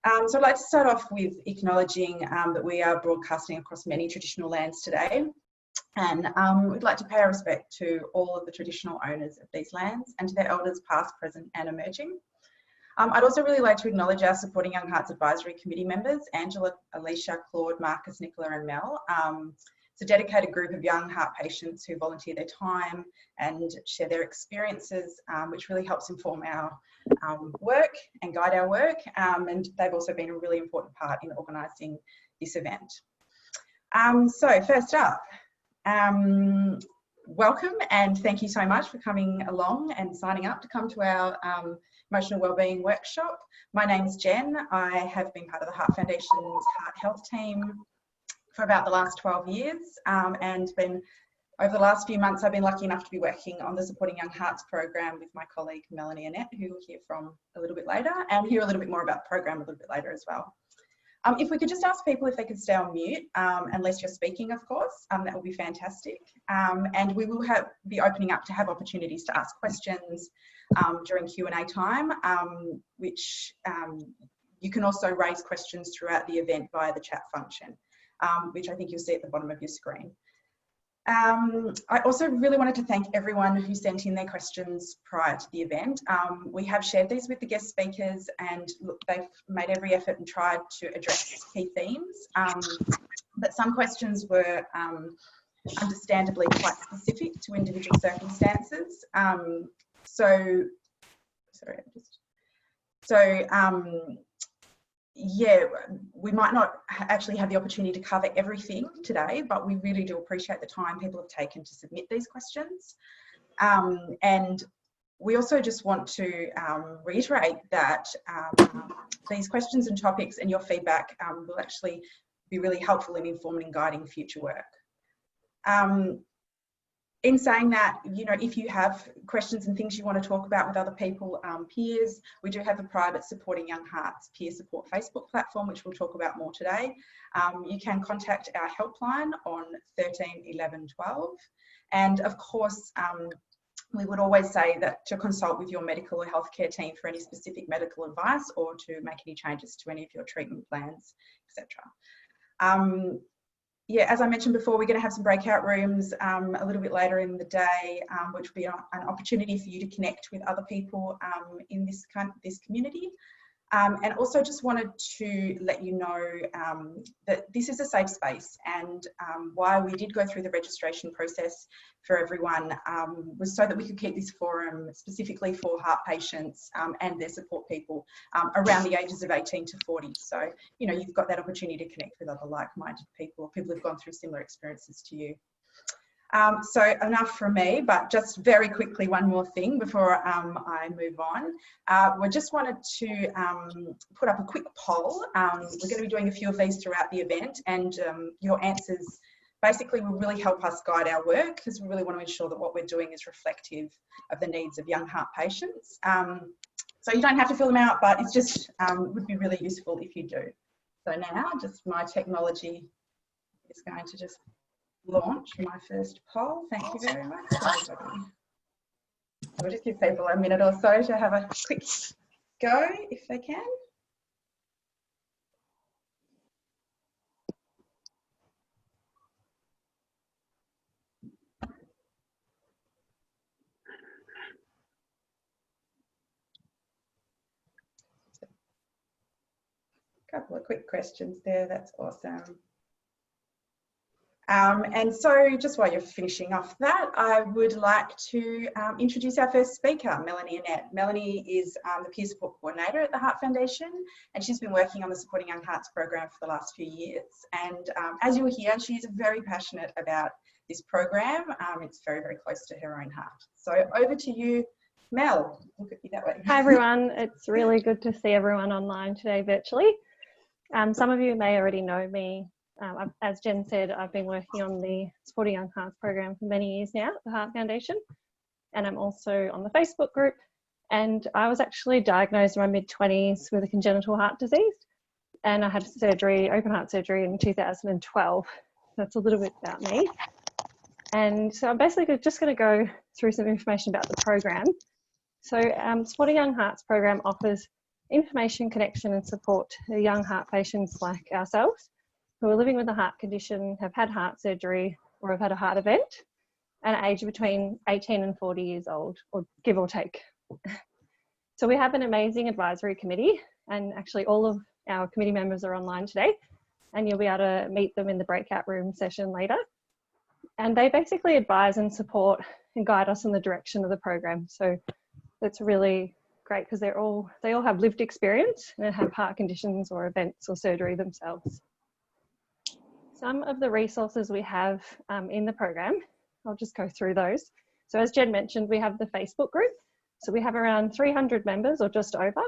So I'd like to start off with acknowledging that we are broadcasting across many traditional lands today, and we'd like to pay our respect to all of the traditional owners of these lands and to their elders past, present and emerging. I'd also really like to acknowledge our Supporting Young Hearts Advisory Committee members, Angela, Alicia, Claude, Marcus, Nicola and Mel. It's a dedicated group of young heart patients who volunteer their time and share their experiences, which really helps inform our work and guide our work. And they've also been a really important part in organising this event. So first up, welcome and thank you so much for coming along and signing up to come to our Emotional Wellbeing workshop. My name's Jen. I have been part of the Heart Foundation's Heart Health team for about the last 12 years, and over the last few months I've been lucky enough to be working on the Supporting Young Hearts program with my colleague Melanie Annette, who we'll hear from a little bit later, and hear a little bit more about the program a little bit later as well. If we could just ask people if they could stay on mute, unless you're speaking, of course, that would be fantastic. And we will be opening up to have opportunities to ask questions during Q&A time, which you can also raise questions throughout the event via the chat function, which I think you'll see at the bottom of your screen. I also really wanted to thank everyone who sent in their questions prior to the event. We have shared these with the guest speakers and look, they've made every effort and tried to address key themes, but some questions were understandably quite specific to individual circumstances. Yeah, we might not actually have the opportunity to cover everything today, but we really do appreciate the time people have taken to submit these questions. And we also just want to reiterate that these questions and topics and your feedback will actually be really helpful in informing and guiding future work. In saying that, you know, if you have questions and things you want to talk about with other people, peers, we do have a private Supporting Young Hearts peer support Facebook platform, which we'll talk about more today. You can contact our helpline on 13 11 12. And of course, we would always say that to consult with your medical or healthcare team for any specific medical advice or to make any changes to any of your treatment plans, etc. Yeah, as I mentioned before, we're going to have some breakout rooms a little bit later in the day, which will be an opportunity for you to connect with other people in this community. And also just wanted to let you know that this is a safe space, and why we did go through the registration process for everyone was so that we could keep this forum specifically for heart patients and their support people around the ages of 18 to 40. So, you know, you've got that opportunity to connect with other like-minded people, people who've gone through similar experiences to you. So enough from me, but just very quickly, one more thing before I move on. We just wanted to put up a quick poll. We're going to be doing a few of these throughout the event, and your answers basically will really help us guide our work, because we really want to ensure that what we're doing is reflective of the needs of young heart patients. So you don't have to fill them out, but it's just would be really useful if you do. So now just my technology is going to just launch my first poll. Thank you very much. We'll just give people a minute or so to have a quick go if they can. A couple of quick questions there, that's awesome. And so just while you're finishing off that, I would like to introduce our first speaker, Melanie Annette. Melanie is the Peer Support Coordinator at the Heart Foundation, and she's been working on the Supporting Young Hearts program for the last few years. And as you'll hear, she's very passionate about this program. It's very, very close to her own heart. So over to you, Mel. Look at you that way. Hi everyone, it's really good to see everyone online today virtually. Some of you may already know me. As Jen said, I've been working on the Supporting Young Hearts program for many years now at the Heart Foundation, and I'm also on the Facebook group. And I was actually diagnosed in my mid-20s with a congenital heart disease, and I had surgery, open heart surgery in 2012. That's a little bit about me. And so I'm basically just going to go through some information about the program. So Supporting Young Hearts program offers information, connection and support to young heart patients like ourselves who are living with a heart condition, have had heart surgery or have had a heart event, and are aged between 18 and 40 years old, or give or take. So we have an amazing advisory committee, and actually all of our committee members are online today, and you'll be able to meet them in the breakout room session later. And they basically advise and support and guide us in the direction of the program. So that's really great because they all have lived experience and have heart conditions or events or surgery themselves. Some of the resources we have in the program, I'll just go through those. So as Jen mentioned, we have the Facebook group. So we have around 300 members or just over,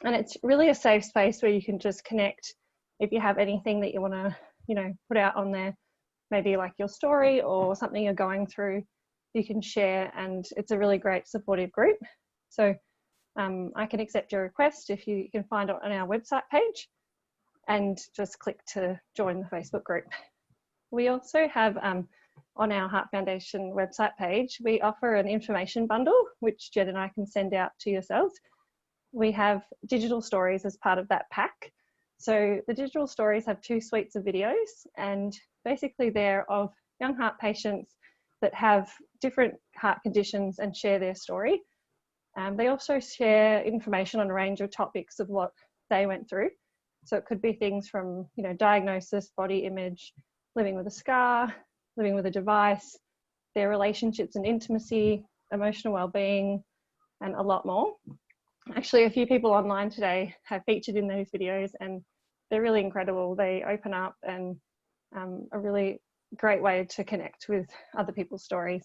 and it's really a safe space where you can just connect if you have anything that you want to, put out on there, maybe like your story or something you're going through, you can share, and it's a really great supportive group. So I can accept your request if you can find it on our website page and just click to join the Facebook group. We also have on our Heart Foundation website page, we offer an information bundle, which Jen and I can send out to yourselves. We have digital stories as part of that pack. So the digital stories have 2 suites of videos, and basically they're of young heart patients that have different heart conditions and share their story. They also share information on a range of topics of what they went through. So it could be things from, diagnosis, body image, living with a scar, living with a device, their relationships and intimacy, emotional well-being, and a lot more. Actually, a few people online today have featured in those videos, and they're really incredible. They open up and a really great way to connect with other people's stories.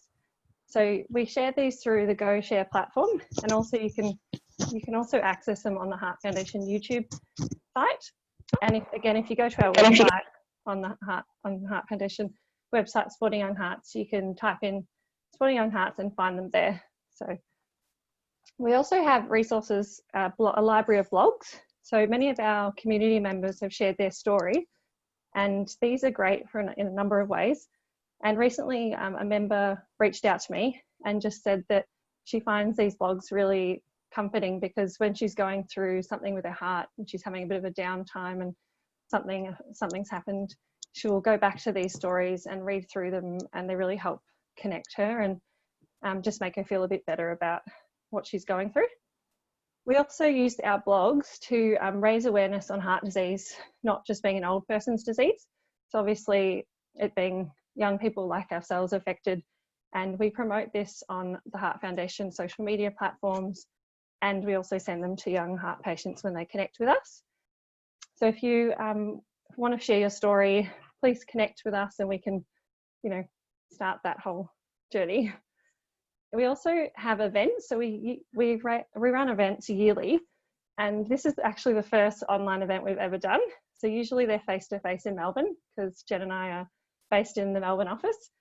So we share these through the Go Share platform, and also you can also access them on the Heart Foundation YouTube site. And if you go to our website on the Heart Foundation website, Supporting Young Hearts, you can type in Supporting Young Hearts and find them there. So we also have resources, a library of blogs. So many of our community members have shared their story, and these are great in a number of ways. And recently a member reached out to me and just said that she finds these blogs really comforting, because when she's going through something with her heart and she's having a bit of a downtime and something's happened, she will go back to these stories and read through them, and they really help connect her and just make her feel a bit better about what she's going through. We also used our blogs to raise awareness on heart disease, not just being an old person's disease. So obviously it being young people like ourselves affected, and we promote this on the Heart Foundation social media platforms, and we also send them to young heart patients when they connect with us. So if you want to share your story, please connect with us and we can, start that whole journey. We also have events. So we run events yearly, and this is actually the first online event we've ever done. So usually they're face-to-face in Melbourne, because Jen and I are based in the Melbourne office.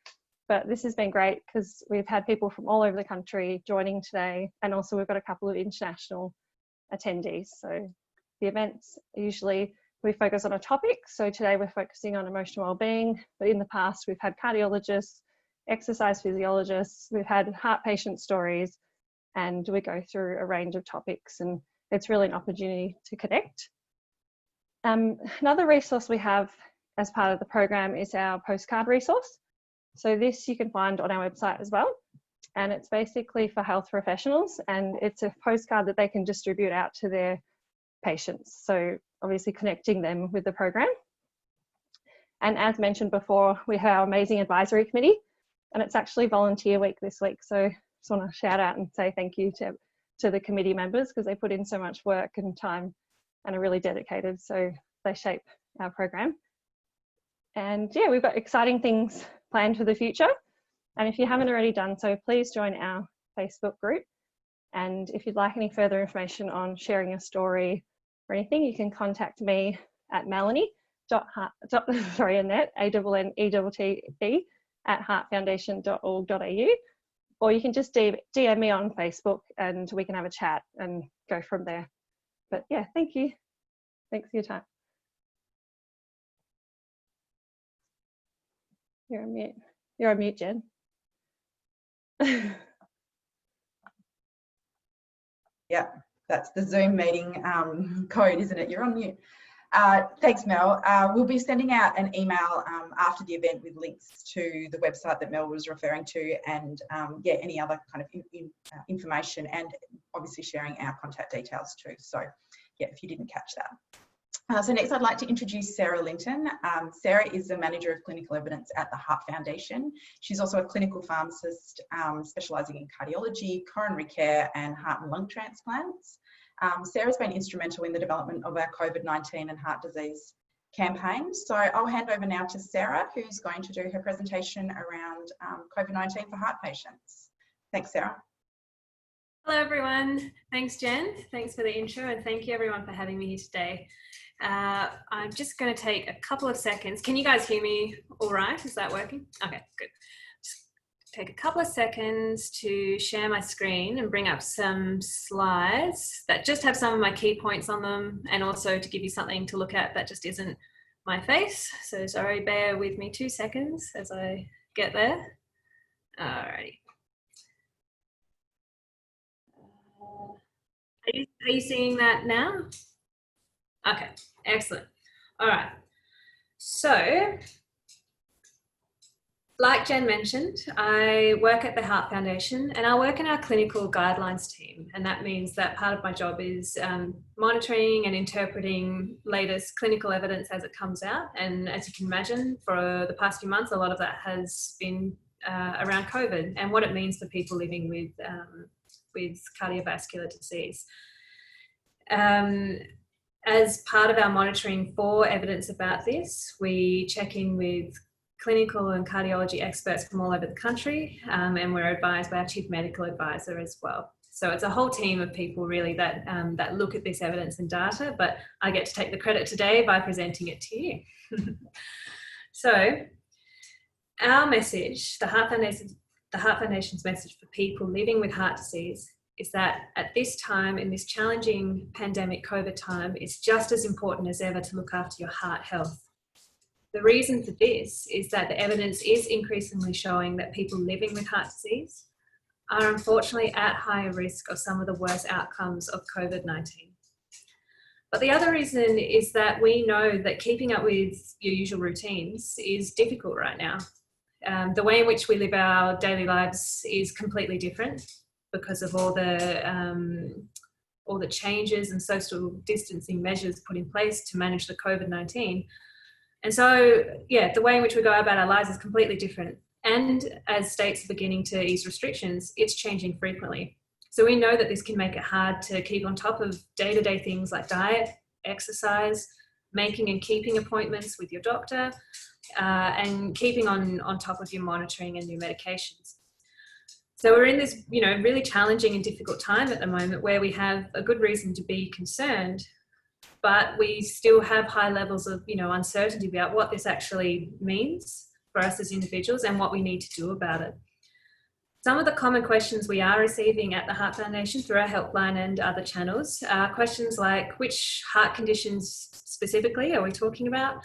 But this has been great because we've had people from all over the country joining today, and also we've got a couple of international attendees. So the events, usually we focus on a topic. So today we're focusing on emotional well-being, but in the past we've had cardiologists, exercise physiologists, we've had heart patient stories, and we go through a range of topics, and it's really an opportunity to connect. Another resource we have as part of the program is our postcard resource. So this you can find on our website as well, and it's basically for health professionals, and it's a postcard that they can distribute out to their patients. So obviously connecting them with the program. And as mentioned before, we have our amazing advisory committee, and it's actually volunteer week this week. So I just want to shout out and say thank you to the committee members, because they put in so much work and time and are really dedicated. So they shape our program. And yeah, we've got exciting things planned for the future. And if you haven't already done so, please join our Facebook group. And if you'd like any further information on sharing your story or anything, you can contact me at melanie.annette@heartfoundation.org.au, or you can just DM me on Facebook and we can have a chat and go from there. But yeah, thank you. Thanks for your time. You're on mute. You're on mute, Jen. Yeah, That's the Zoom meeting code, isn't it? You're on mute. Thanks, Mel. We'll be sending out an email after the event with links to the website that Mel was referring to, and yeah, any other kind of information, and obviously sharing our contact details too. So yeah, if you didn't catch that. So next I'd like to introduce Sarah Linton. Sarah is the Manager of Clinical Evidence at the Heart Foundation. She's also a clinical pharmacist specialising in cardiology, coronary care and heart and lung transplants. Sarah's been instrumental in the development of our COVID-19 and heart disease campaign. So I'll hand over now to Sarah, who's going to do her presentation around COVID-19 for heart patients. Thanks, Sarah. Hello everyone, thanks Jen, thanks for the intro, and thank you everyone for having me here today. I'm just going to take a couple of seconds. Can you guys hear me all right? Is that working? Okay, good. Just take a couple of seconds to share my screen and bring up some slides that just have some of my key points on them, and also to give you something to look at that just isn't my face. So sorry, bear with me 2 seconds as I get there. Alrighty. Are you seeing that now? Okay, excellent. All right. So, like Jen mentioned, I work at the Heart Foundation and I work in our clinical guidelines team. And that means that part of my job is monitoring and interpreting latest clinical evidence as it comes out. And as you can imagine, for the past few months, a lot of that has been around COVID and what it means for people living with cardiovascular disease. As part of our monitoring for evidence about this, we check in with clinical and cardiology experts from all over the country, and we're advised by our chief medical advisor as well. So it's a whole team of people really that, that look at this evidence and data, but I get to take the credit today by presenting it to you. So our message, the Heart Foundation's message for people living with heart disease, is that at this time, in this challenging pandemic COVID time, it's just as important as ever to look after your heart health. The reason for this is that the evidence is increasingly showing that people living with heart disease are unfortunately at higher risk of some of the worst outcomes of COVID-19. But the other reason is that we know that keeping up with your usual routines is difficult right now. The way in which we live our daily lives is completely different because of all the changes and social distancing measures put in place to manage the COVID-19. And so, yeah, the way in which we go about our lives is completely different. And as states are beginning to ease restrictions, it's changing frequently. So we know that this can make it hard to keep on top of day-to-day things like diet, exercise, making and keeping appointments with your doctor, and keeping on top of your monitoring and your medications. So we're in this, really challenging and difficult time at the moment where we have a good reason to be concerned, but we still have high levels of, uncertainty about what this actually means for us as individuals and what we need to do about it. Some of the common questions we are receiving at the Heart Foundation through our helpline and other channels are questions like, which heart conditions specifically are we talking about?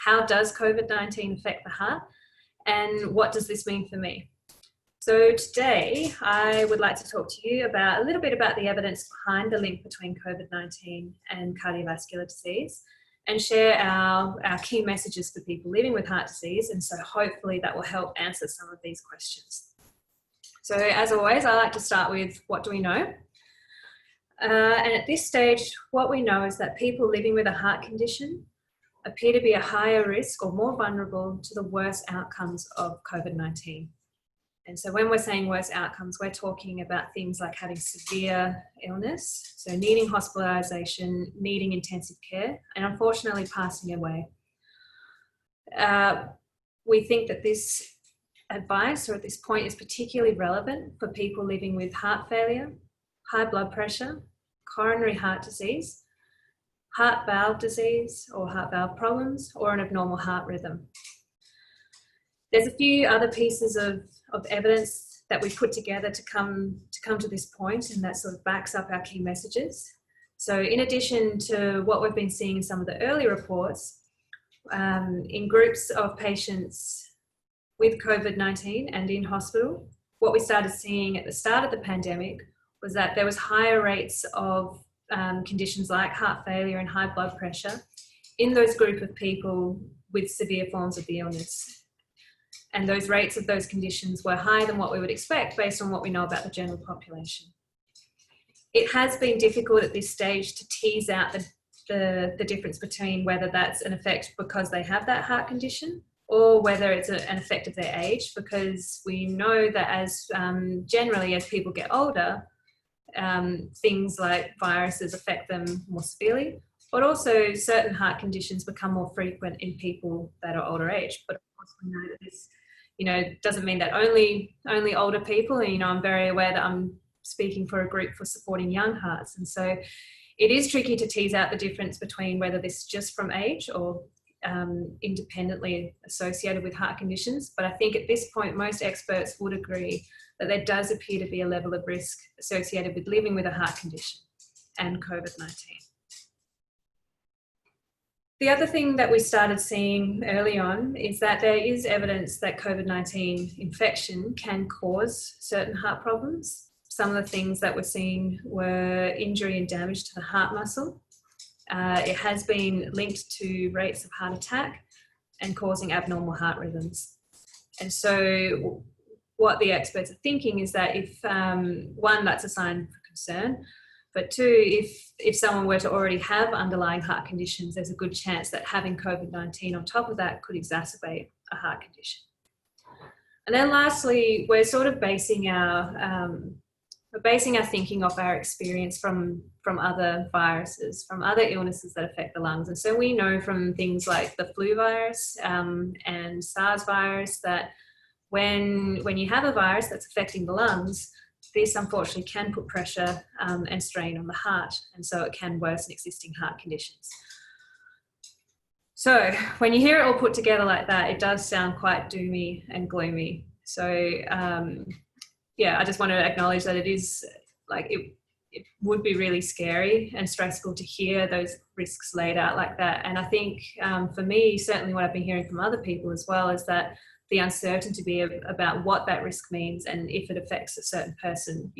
How does COVID-19 affect the heart? And what does this mean for me? So today, I would like to talk to you about a little bit about the evidence behind the link between COVID-19 and cardiovascular disease, and share our key messages for people living with heart disease. And so hopefully that will help answer some of these questions. So as always, I like to start with, what do we know? And at this stage, what we know is that people living with a heart condition appear to be a higher risk or more vulnerable to the worst outcomes of COVID-19. And so when we're saying worse outcomes, we're talking about things like having severe illness, so needing hospitalisation, needing intensive care, and unfortunately passing away. We think that this advice, or at this point, is particularly relevant for people living with heart failure, high blood pressure, coronary heart disease, heart valve disease or heart valve problems, or an abnormal heart rhythm. There's a few other pieces of evidence that we put together to come to this point, and that sort of backs up our key messages. So in addition to what we've been seeing in some of the early reports, in groups of patients with COVID-19 and in hospital, what we started seeing at the start of the pandemic was that there was higher rates of conditions like heart failure and high blood pressure in those group of people with severe forms of the illness. And those rates of those conditions were higher than what we would expect based on what we know about the general population. It has been difficult at this stage to tease out the difference between whether that's an effect because they have that heart condition or whether it's an effect of their age, because we know that as generally as people get older, things like viruses affect them more severely, but also certain heart conditions become more frequent in people that are older age. But of course we know that this, doesn't mean that only older people, and I'm very aware that I'm speaking for a group for supporting young hearts, and so it is tricky to tease out the difference between whether this is just from age or independently associated with heart conditions. But I think at this point most experts would agree that there does appear to be a level of risk associated with living with a heart condition and COVID-19. The other thing that we started seeing early on is that there is evidence that COVID-19 infection can cause certain heart problems. Some of the things that we're seeing were injury and damage to the heart muscle. It has been linked to rates of heart attack and causing abnormal heart rhythms. And so what the experts are thinking is that if, one, that's a sign for concern, but two, if someone were to already have underlying heart conditions, there's a good chance that having COVID-19 on top of that could exacerbate a heart condition. And then lastly, we're sort of basing our thinking off our experience from other viruses, from other illnesses that affect the lungs. And so we know from things like the flu virus and SARS virus that when you have a virus that's affecting the lungs, this unfortunately can put pressure and strain on the heart, and so it can worsen existing heart conditions. So when you hear it all put together like that, it does sound quite doomy and gloomy. So yeah, I just want to acknowledge that it is like it would be really scary and stressful to hear those risks laid out like that. And I think for me, certainly what I've been hearing from other people as well, is that the uncertainty about what that risk means and if it affects a certain person,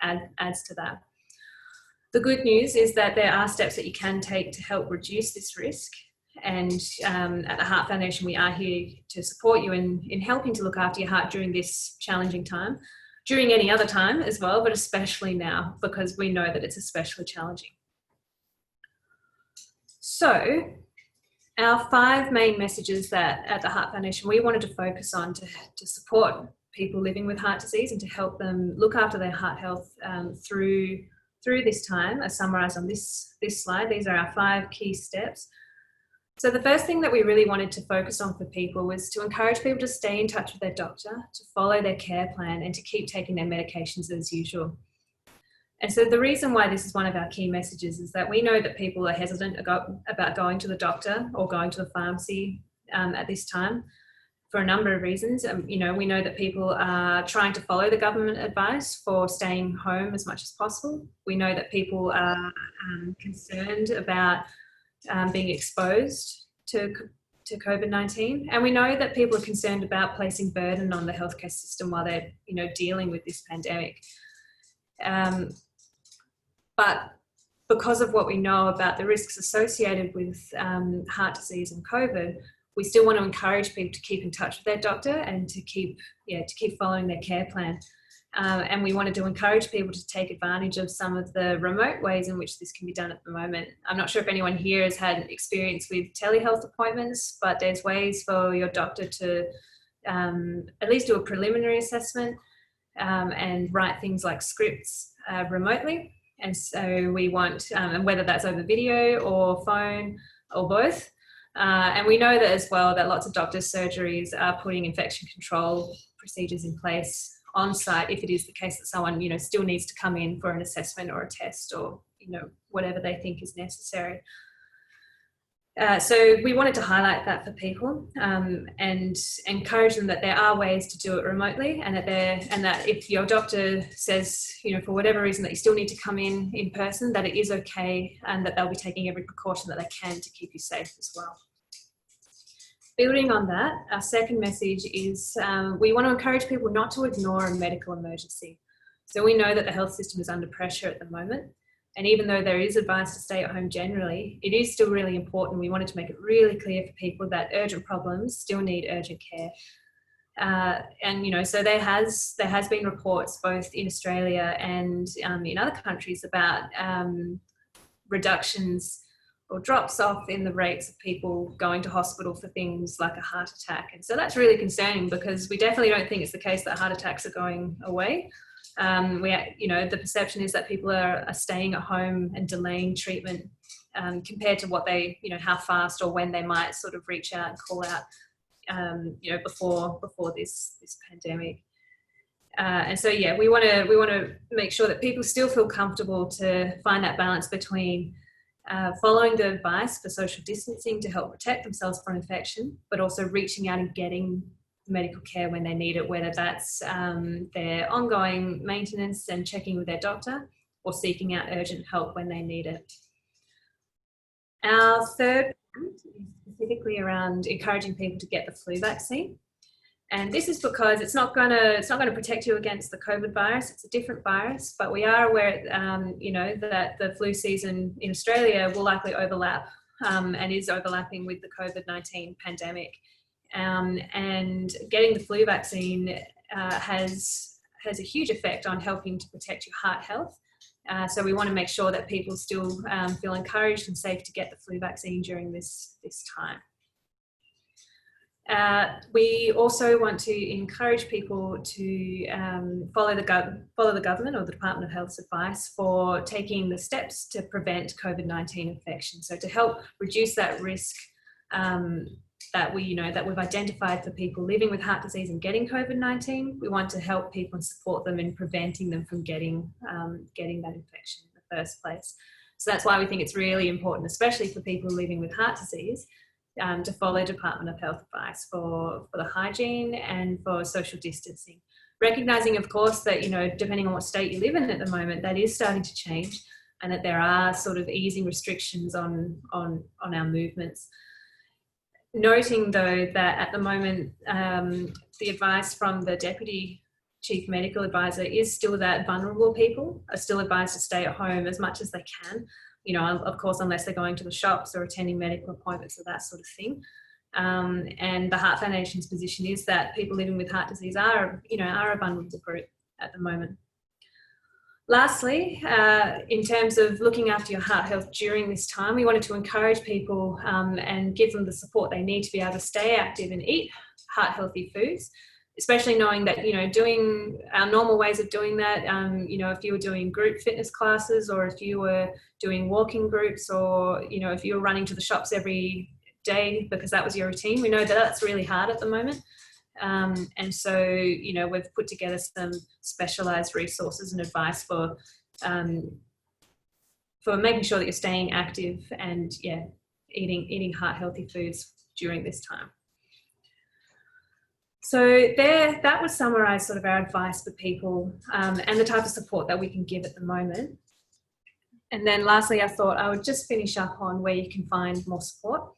adds to that. The good news is that there are steps that you can take to help reduce this risk. And at the Heart Foundation, we are here to support you in helping to look after your heart during this challenging time, during any other time as well, but especially now, because we know that it's especially challenging. So our 5 main messages that at the Heart Foundation we wanted to focus on to support people living with heart disease and to help them look after their heart health through this time are summarised on this slide. These are our 5 key steps. So the first thing that we really wanted to focus on for people was to encourage people to stay in touch with their doctor, to follow their care plan, and to keep taking their medications as usual. And so the reason why this is one of our key messages is that we know that people are hesitant about going to the doctor or going to the pharmacy at this time for a number of reasons. We know that people are trying to follow the government advice for staying home as much as possible. We know that people are concerned about being exposed to COVID-19, and we know that people are concerned about placing burden on the healthcare system while they're dealing with this pandemic. But because of what we know about the risks associated with heart disease and COVID, we still want to encourage people to keep in touch with their doctor and to keep following their care plan. And we wanted to encourage people to take advantage of some of the remote ways in which this can be done at the moment. I'm not sure if anyone here has had experience with telehealth appointments, but there's ways for your doctor to at least do a preliminary assessment and write things like scripts remotely. And so we want, and whether that's over video or phone or both. And we know that as well that lots of doctors' surgeries are putting infection control procedures in place on site if it is the case that someone still needs to come in for an assessment or a test or whatever they think is necessary. So we wanted to highlight that for people and encourage them that there are ways to do it remotely, and that if your doctor says for whatever reason that you still need to come in person, that it is okay, and that they'll be taking every precaution that they can to keep you safe as well. Building on that, our second message is we want to encourage people not to ignore a medical emergency. So we know that the health system is under pressure at the moment, And even though there is advice to stay at home generally, it is still really important. We wanted to make it really clear for people that urgent problems still need urgent care. And you know, so there has been reports both in Australia and in other countries about reductions or drops off in the rates of people going to hospital for things like a heart attack. And so that's really concerning, because we definitely don't think it's the case that heart attacks are going away. You know, the perception is that people are staying at home and delaying treatment compared to what they, you know, how fast or when they might sort of reach out and call out, you know, before this pandemic. And so, yeah, we want to make sure that people still feel comfortable to find that balance between following the advice for social distancing to help protect themselves from infection, but also reaching out and getting medical care when they need it, whether that's their ongoing maintenance and checking with their doctor, or seeking out urgent help when they need it. Our third point is specifically around encouraging people to get the flu vaccine. And this is because it's not going to protect you against the COVID virus. It's a different virus, but we are aware, you know, that the flu season in Australia will likely overlap and is overlapping with the COVID-19 pandemic. And getting the flu vaccine has a huge effect on helping to protect your heart health. So we want to make sure that people still feel encouraged and safe to get the flu vaccine during this time. We also want to encourage people to follow the government or the Department of Health's advice for taking the steps to prevent COVID-19 infection. So to help reduce that risk that we've identified for people living with heart disease and getting COVID-19, we want to help people and support them in preventing them from getting that infection in the first place. So that's why we think it's really important, especially for people living with heart disease, to follow Department of Health advice for the hygiene and for social distancing. Recognising, of course, that, you know, depending on what state you live in at the moment, that is starting to change, and that there are sort of easing restrictions on our movements. Noting, though, that at the moment, the advice from the Deputy Chief Medical Advisor is still that vulnerable people are still advised to stay at home as much as they can. You know, of course, unless they're going to the shops or attending medical appointments or that sort of thing. And the Heart Foundation's position is that people living with heart disease are a vulnerable group at the moment. Lastly, in terms of looking after your heart health during this time, we wanted to encourage people and give them the support they need to be able to stay active and eat heart healthy foods, especially knowing that, you know, doing our normal ways of doing that, you know, if you were doing group fitness classes, or if you were doing walking groups, or, you know, if you were running to the shops every day because that was your routine, we know that that's really hard at the moment. And so, you know, we've put together some specialised resources and advice for making sure that you're staying active and, yeah, eating heart healthy foods during this time. So that would summarise sort of our advice for people and the type of support that we can give at the moment. And then lastly, I thought I would just finish up on where you can find more support.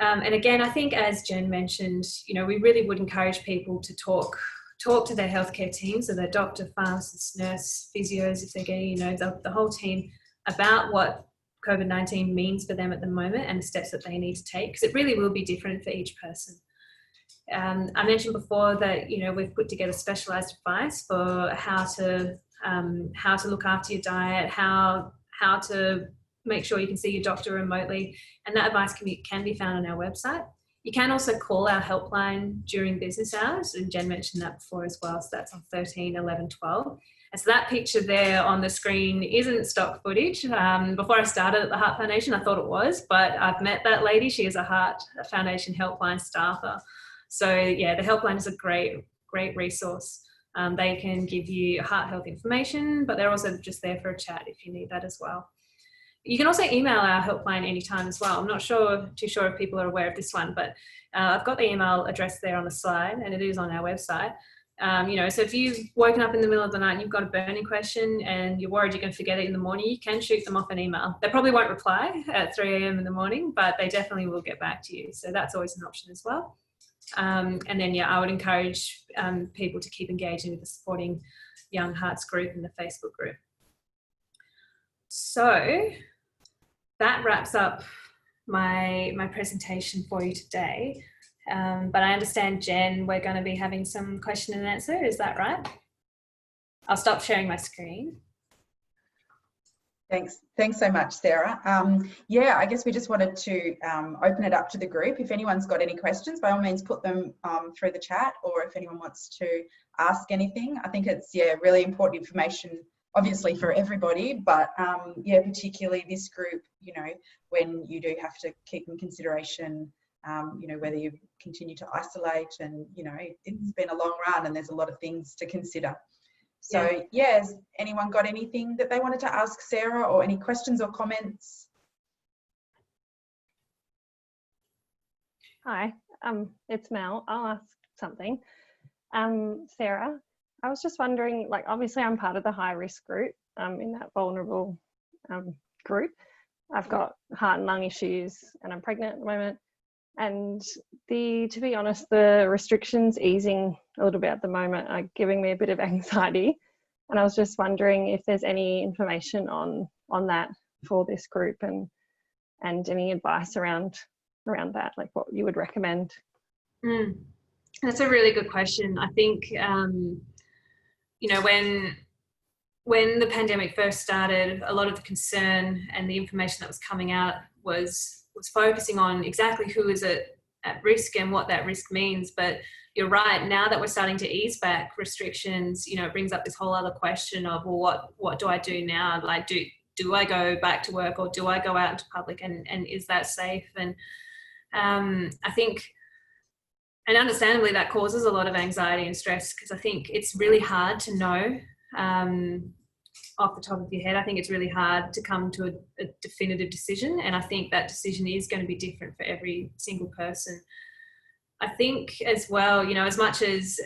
And again, I think, as Jen mentioned, you know, we really would encourage people to talk to their healthcare teams, so their doctor, pharmacist, nurse, physios, if they're getting, you know, the whole team, about what COVID-19 means for them at the moment and the steps that they need to take, because it really will be different for each person. I mentioned before that, you know, we've put together specialised advice for how to look after your diet, how to make sure you can see your doctor remotely, and that advice can be found on our website. You can also call our helpline during business hours, and Jen mentioned that before as well, so that's on 13 11 12. And so that picture there on the screen isn't stock footage. Before I started at the Heart Foundation, I thought it was, but I've met that lady. She is a Heart Foundation helpline staffer. So yeah, the helpline is a great resource. They can give you heart health information, but they're also just there for a chat if you need that as well. You can also email our helpline anytime as well. I'm not too sure if people are aware of this one, but I've got the email address there on the slide, and it is on our website. You know, so if you've woken up in the middle of the night and you've got a burning question and you're worried you're going to forget it in the morning, you can shoot them off an email. They probably won't reply at 3 a.m. in the morning, but they definitely will get back to you. So that's always an option as well. And then, yeah, I would encourage people to keep engaging with the Supporting Young Hearts group and the Facebook group. So that wraps up my presentation for you today. But I understand, Jen, we're going to be having some question and answer. Is that right? I'll stop sharing my screen. Thanks so much, Sarah. Yeah, I guess we just wanted to open it up to the group. If anyone's got any questions, by all means put them through the chat, or if anyone wants to ask anything. I think it's, yeah, really important information, obviously for everybody, but yeah, particularly this group, you know, when you do have to keep in consideration, you know, whether you continue to isolate, and, you know, it's been a long run and there's a lot of things to consider. So, yeah, has anyone got anything that they wanted to ask Sarah, or any questions or comments? Hi, it's Mel. I'll ask something. Sarah, I was just wondering, like, obviously I'm part of the high risk group, in that vulnerable group. I've got heart and lung issues and I'm pregnant at the moment. And to be honest, the restrictions easing a little bit at the moment are giving me a bit of anxiety. And I was just wondering if there's any information on that for this group, and any advice around that, like what you would recommend. That's a really good question. I think, you know, when the pandemic first started, a lot of the concern and the information that was coming out was focusing on exactly who is at risk and what that risk means. But you're right, now that we're starting to ease back restrictions, you know, it brings up this whole other question of, well, what do I do now? Like, do I go back to work, or do I go out into public, and is that safe? And I think, and understandably, that causes a lot of anxiety and stress, because I think it's really hard to know off the top of your head. I think it's really hard to come to a definitive decision, and I think that decision is going to be different for every single person. I think as well, you know, as much as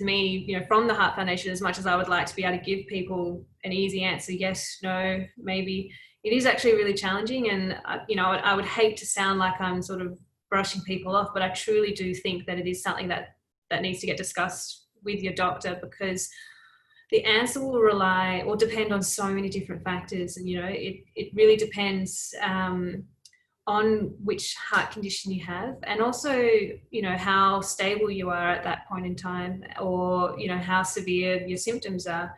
me, you know, from the Heart Foundation, as much as I would like to be able to give people an easy answer, yes, no, maybe, it is actually really challenging. And, you know, I would hate to sound like I'm sort of brushing people off, but I truly do think that it is something that needs to get discussed with your doctor, because the answer will rely or depend on so many different factors. And, you know, it really depends on which heart condition you have, and also, you know, how stable you are at that point in time, or, you know, how severe your symptoms are.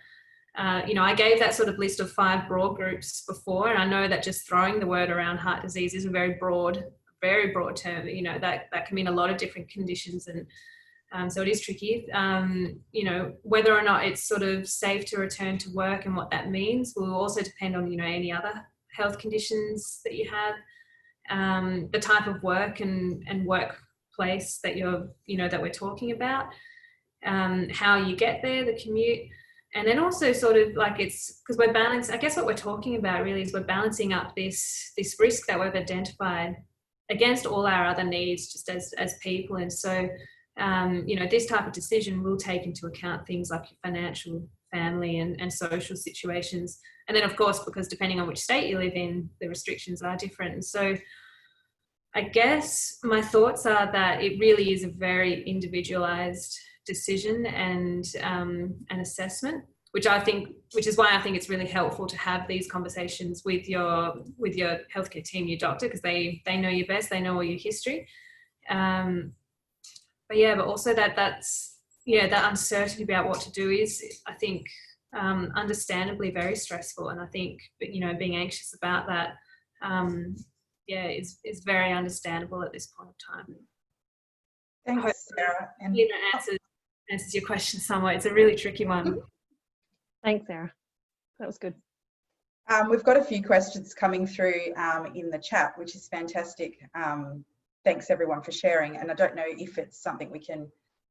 You know, I gave that sort of list of 5 broad groups before, and I know that just throwing the word around heart disease is a very broad term. You know, that can mean a lot of different conditions, and so it is tricky. You know, whether or not it's sort of safe to return to work and what that means will also depend on, you know, any other health conditions that you have, the type of work and workplace that that we're talking about, how you get there, the commute. And then also sort of like, it's because we're balancing, I guess what we're talking about really is we're balancing up this risk that we've identified against all our other needs just as people. And so, you know, this type of decision will take into account things like your financial, family and social situations. And then of course, because depending on which state you live in, the restrictions are different. And so I guess my thoughts are that it really is a very individualized decision and an assessment, which is why I think it's really helpful to have these conversations with your healthcare team, your doctor, because they know you best, they know all your history. But also that's that uncertainty about what to do is, I think, understandably very stressful. And I think, you know, being anxious about that, is very understandable at this point of time. Thanks, Sarah. And you know, answers your question somewhat. It's a really tricky one. Thanks, Sarah. That was good. We've got a few questions coming through in the chat, which is fantastic. Thanks everyone for sharing. And I don't know if it's something we can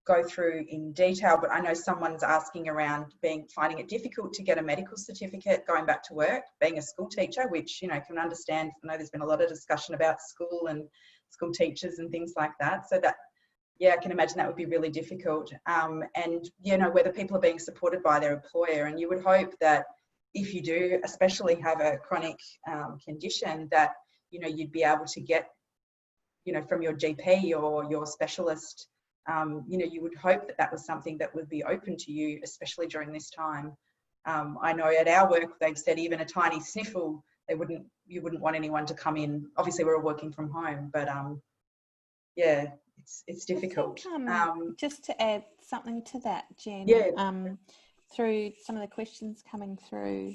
go through in detail, but I know someone's asking around finding it difficult to get a medical certificate going back to work, being a school teacher, which, you know, can understand. I know there's been a lot of discussion about school and school teachers and things like that. So that, yeah, I can imagine that would be really difficult. And, you know, whether people are being supported by their employer. And you would hope that if you do especially have a chronic condition, that, you know, you'd be able to get, you know, from your GP or your specialist, you know, you would hope that that was something that would be open to you, especially during this time. I know at our work they've said even a tiny sniffle, you wouldn't want anyone to come in. Obviously, we're all working from home, but yeah, it's difficult. I think, just to add something to that, Jen, yeah. Through some of the questions coming through,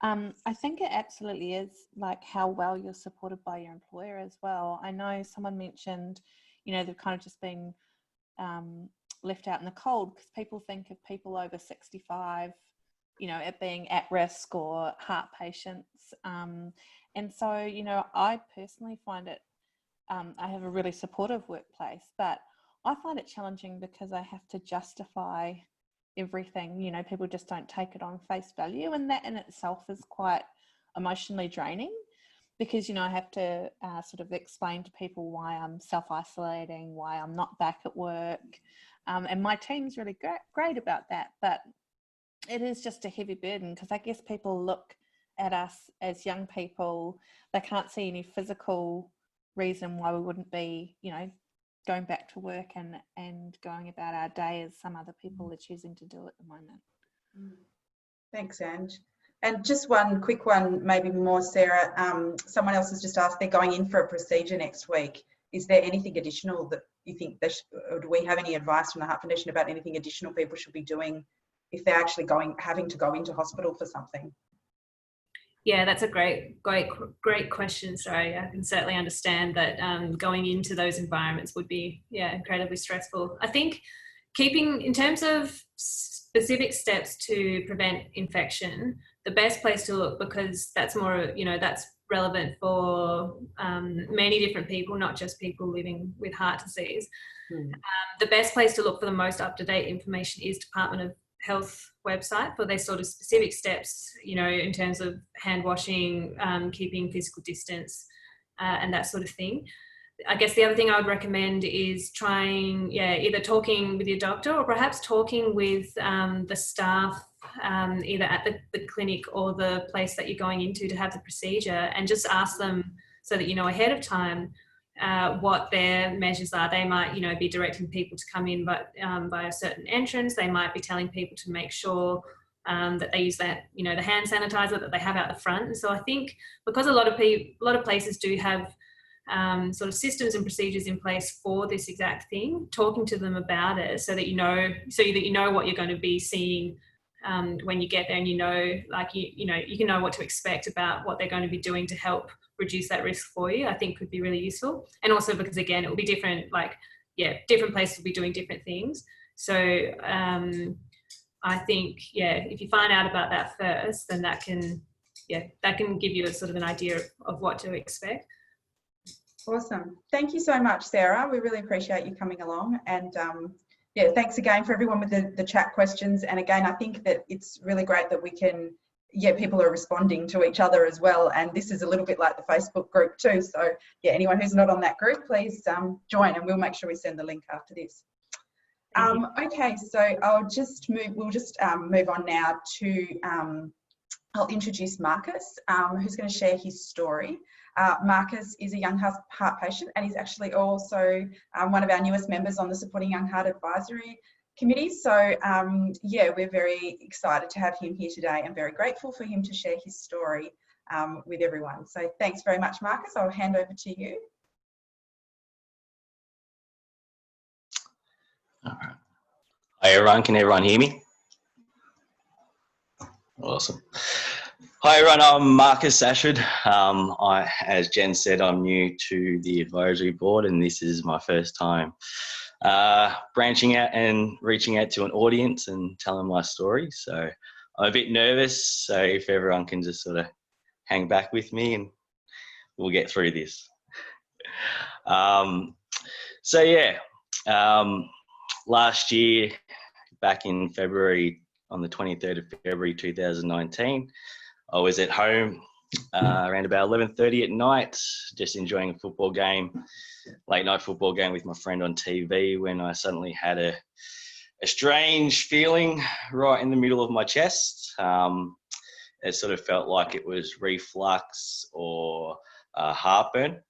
I think it absolutely is like how well you're supported by your employer as well. I know someone mentioned, they've kind of just been left out in the cold because people think of people over 65, it being at risk or heart patients. And so, I personally find it, I have a really supportive workplace, but I find it challenging because I have to justify everything. People just don't take it on face value, and that in itself is quite emotionally draining because, I have to sort of explain to people why I'm self-isolating, why I'm not back at work. And my team's really great about that, but it is just a heavy burden because I guess people look at us as young people, they can't see any physical reason why we wouldn't be, going back to work and going about our day as some other people are choosing to do at the moment. Thanks, Ange. And just one quick one, maybe more, Sarah. Someone else has just asked, they're going in for a procedure next week. Is there anything additional that you think or do we have any advice from the Heart Foundation about anything additional people should be doing if they're actually having to go into hospital for something? Yeah, that's a great question. Sorry, I can certainly understand that going into those environments would be, incredibly stressful. I think in terms of specific steps to prevent infection, the best place to look, because that's more, that's relevant for many different people, not just people living with heart disease. The best place to look for the most up-to-date information is Department of Health website for their sort of specific steps, in terms of hand washing, keeping physical distance, and that sort of thing. I guess the other thing I would recommend is trying, either talking with your doctor or perhaps talking with the staff, either at the clinic or the place that you're going into to have the procedure, and just ask them so that you know ahead of time what their measures are. They might, be directing people to come in by a certain entrance. They might be telling people to make sure that they use that, the hand sanitizer that they have out the front. And so I think because a lot of places do have sort of systems and procedures in place for this exact thing, talking to them about it so that you know what you're going to be seeing when you get there, and you can know what to expect about what they're going to be doing to help reduce that risk for you, I think could be really useful. And also because, again, it will be different, different places will be doing different things. So I think, if you find out about that first, then that can give you a sort of an idea of what to expect. Awesome. Thank you so much, Sarah. We really appreciate you coming along. And thanks again for everyone with the chat questions. And again, I think that it's really great that we can, people are responding to each other as well. And this is a little bit like the Facebook group too. So anyone who's not on that group, please join, and we'll make sure we send the link after this. Okay, so we'll just move on now to, I'll introduce Marcus, who's going to share his story. Marcus is a young heart patient, and he's actually also one of our newest members on the Supporting Young Heart Advisory Committee. So we're very excited to have him here today and very grateful for him to share his story with everyone. So thanks very much, Marcus. I'll hand over to you. All right. Hi everyone, can everyone hear me? Awesome. Hi everyone, I'm Marcus Ashford. As Jen said, I'm new to the advisory board, and this is my first time branching out and reaching out to an audience and telling my story. So I'm a bit nervous, so if everyone can just sort of hang back with me and we'll get through this. Last year, back in February, on the 23rd of February 2019, I was at home around about 11:30 at night, just enjoying a football game, late night football game with my friend on TV, when I suddenly had a strange feeling right in the middle of my chest. It sort of felt like it was reflux or heartburn.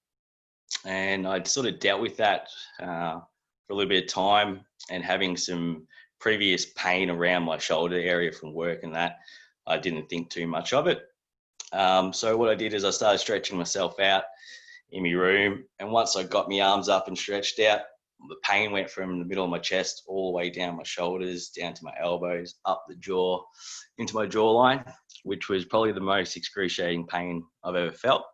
And I'd sort of dealt with that for a little bit of time, and having some previous pain around my shoulder area from work and that. I didn't think too much of it. So what I did is I started stretching myself out in my room, and once I got my arms up and stretched out, the pain went from the middle of my chest all the way down my shoulders, down to my elbows, up the jaw, into my jawline, which was probably the most excruciating pain I've ever felt.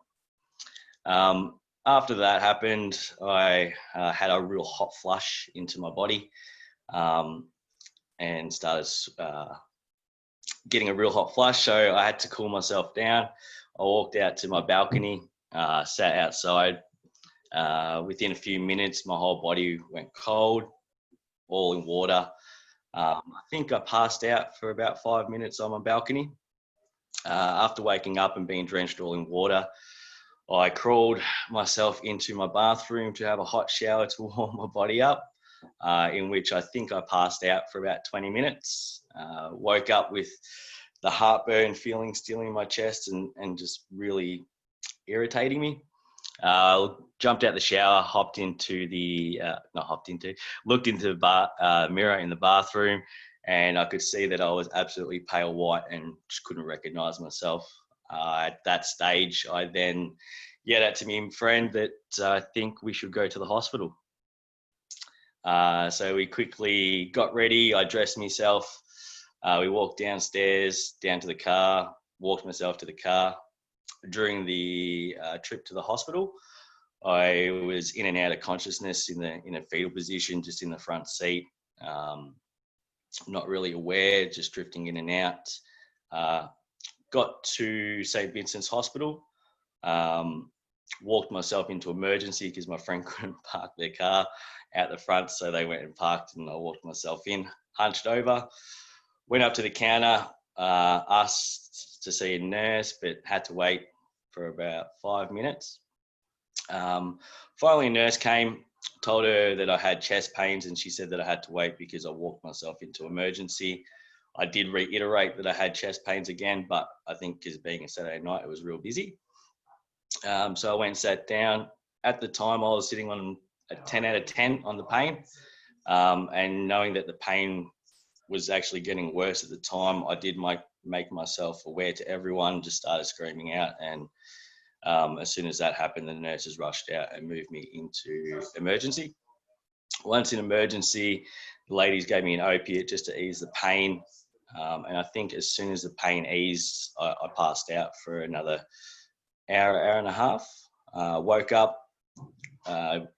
After that happened, I had a real hot flush into my body, and started getting a real hot flush. So I had to cool myself down. I walked out to my balcony, sat outside. Within a few minutes, my whole body went cold, all in water. I think I passed out for about 5 minutes on my balcony. After waking up and being drenched all in water, I crawled myself into my bathroom to have a hot shower to warm my body up, in which I think I passed out for about 20 minutes. Woke up with the heartburn feeling still in my chest and just really irritating me. Jumped out the shower, looked into the mirror in the bathroom, and I could see that I was absolutely pale white and just couldn't recognize myself. At that stage, I then yelled out to my friend that I think we should go to the hospital. So we quickly got ready. I dressed myself. We walked downstairs, down to the car, walked myself to the car. During the trip to the hospital, I was in and out of consciousness in a fetal position, just in the front seat, not really aware, just drifting in and out. Got to St. Vincent's Hospital, walked myself into emergency because my friend couldn't park their car out the front, so they went and parked, and I walked myself in, hunched over, went up to the counter, asked to see a nurse, but had to wait for about 5 minutes. Finally, a nurse came, told her that I had chest pains, and she said that I had to wait because I walked myself into emergency. I did reiterate that I had chest pains again, but I think because being a Saturday night, it was real busy. So I went and sat down. At the time, I was sitting on a 10 out of 10 on the pain, and knowing that the pain was actually getting worse at the time, I did make myself aware to everyone, just started screaming out, and as soon as that happened, the nurses rushed out and moved me into emergency. Once in emergency, the ladies gave me an opiate just to ease the pain, and I think as soon as the pain eased, I passed out for another hour and a half. Woke up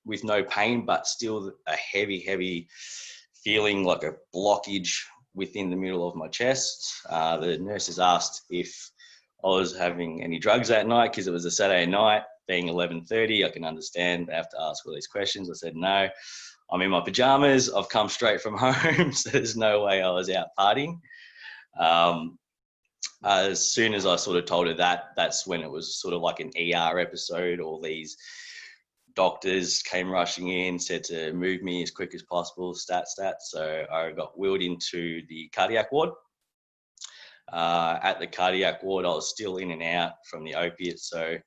with no pain, but still a heavy feeling like a blockage within the middle of my chest. The nurses asked if I was having any drugs that night because it was a Saturday night, being 11:30. I can understand they have to ask all these questions. I said no. I'm in my pajamas. I've come straight from home, so there's no way I was out partying. As soon as I sort of told her that, that's when it was sort of like an ER episode. All these doctors came rushing in, said to move me as quick as possible, stat. So I got wheeled into the cardiac ward. At the cardiac ward, I was still in and out from the opiates, so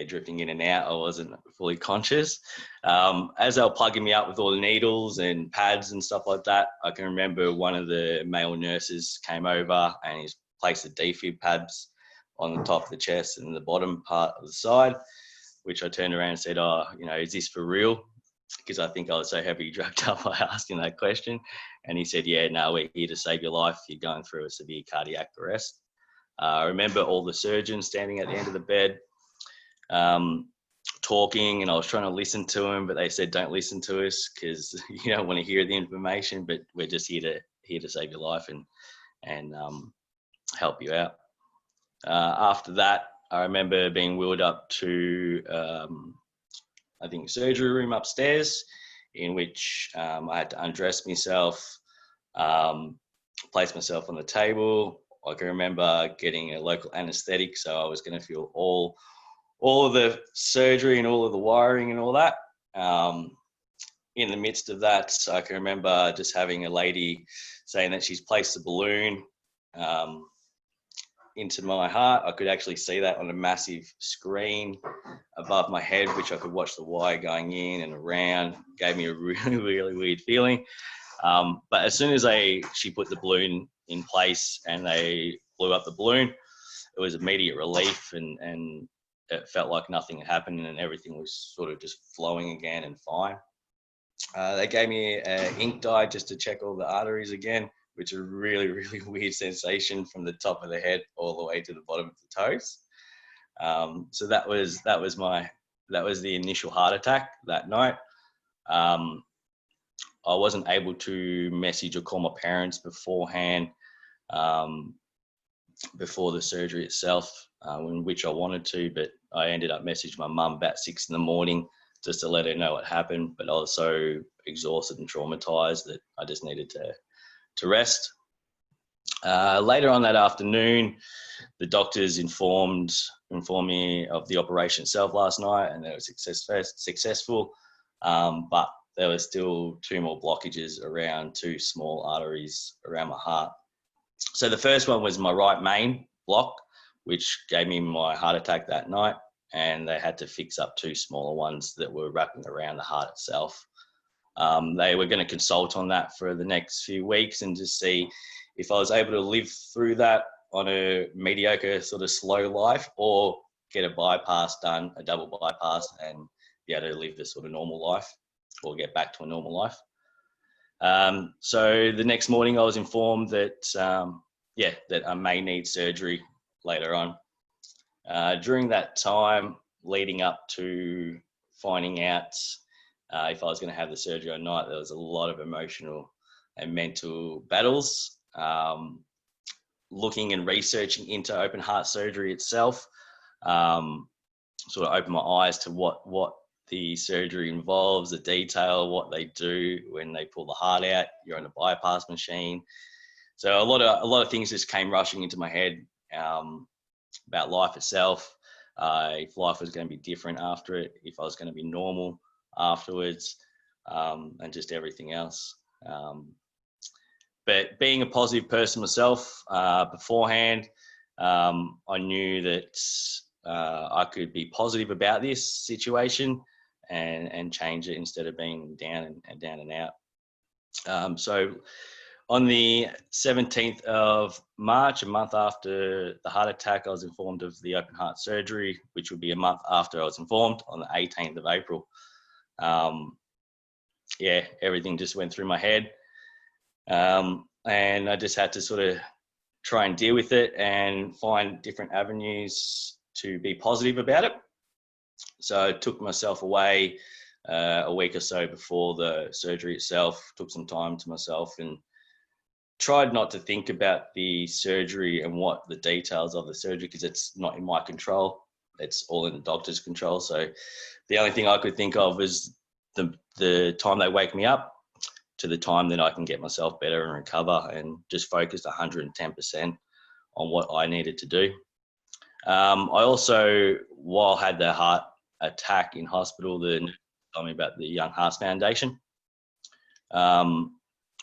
drifting in and out. I wasn't fully conscious. As they were plugging me up with all the needles and pads and stuff like that, I can remember one of the male nurses came over and he's placed the defib pads on the top of the chest and the bottom part of the side, which I turned around and said, is this for real? Because I think I was so heavily drugged up, I asked him that question. And he said, yeah, no, we're here to save your life. You're going through a severe cardiac arrest. I remember all the surgeons standing at the end of the bed, talking, and I was trying to listen to them, but they said, don't listen to us because you don't want to hear the information, but we're just here to save your life and help you out. After that, I remember being wheeled up to, I think, surgery room upstairs, in which I had to undress myself, place myself on the table. I can remember getting a local anaesthetic, so I was going to feel all of the surgery and all of the wiring and all that. In the midst of that, I can remember just having a lady saying that she's placed a balloon into my heart. I could actually see that on a massive screen above my head, which I could watch the wire going in and around. Gave me a really, really weird feeling. But as soon as she put the balloon in place and they blew up the balloon, it was immediate relief, and it felt like nothing had happened and everything was sort of just flowing again and fine. They gave me an ink dye just to check all the arteries again, which is a really, really weird sensation from the top of the head all the way to the bottom of the toes. So that was the initial heart attack that night. I wasn't able to message or call my parents beforehand, before the surgery itself, in which I wanted to, but I ended up messaging my mum about 6 a.m. just to let her know what happened, but I was so exhausted and traumatized that I just needed to rest. Later on that afternoon, the doctors informed me of the operation itself last night, and that it was successful, but there were still 2 more blockages around 2 small arteries around my heart. So the first one was my right main block, which gave me my heart attack that night, and they had to fix up 2 smaller ones that were wrapping around the heart itself. They were going to consult on that for the next few weeks and just see if I was able to live through that on a mediocre sort of slow life, or get a bypass done, a double bypass, and be able to live a sort of normal life, or get back to a normal life. So the next morning I was informed that, that I may need surgery later on. During that time leading up to finding out if I was going to have the surgery or not, there was a lot of emotional and mental battles. Looking and researching into open heart surgery itself, sort of opened my eyes to what the surgery involves, the detail, what they do when they pull the heart out. You're on a bypass machine. So a lot of things just came rushing into my head, about life itself, if life was going to be different after it, if I was going to be normal afterwards, and just everything else. But being a positive person myself, beforehand, I knew that I could be positive about this situation and change it instead of being down and out. So on the 17th of March, a month after the heart attack, I was informed of the open heart surgery, which would be a month after I was informed, on the 18th of April. Everything just went through my head. And I just had to sort of try and deal with it and find different avenues to be positive about it. So I took myself away a week or so before the surgery itself, took some time to myself and tried not to think about the surgery and what the details of the surgery, because it's not in my control. It's all in the doctor's control. So the only thing I could think of was the time they wake me up to the time that I can get myself better and recover, and just focused 110% on what I needed to do. I also, while I had the heart attack in hospital, the nurse told me about the Young Hearts Foundation,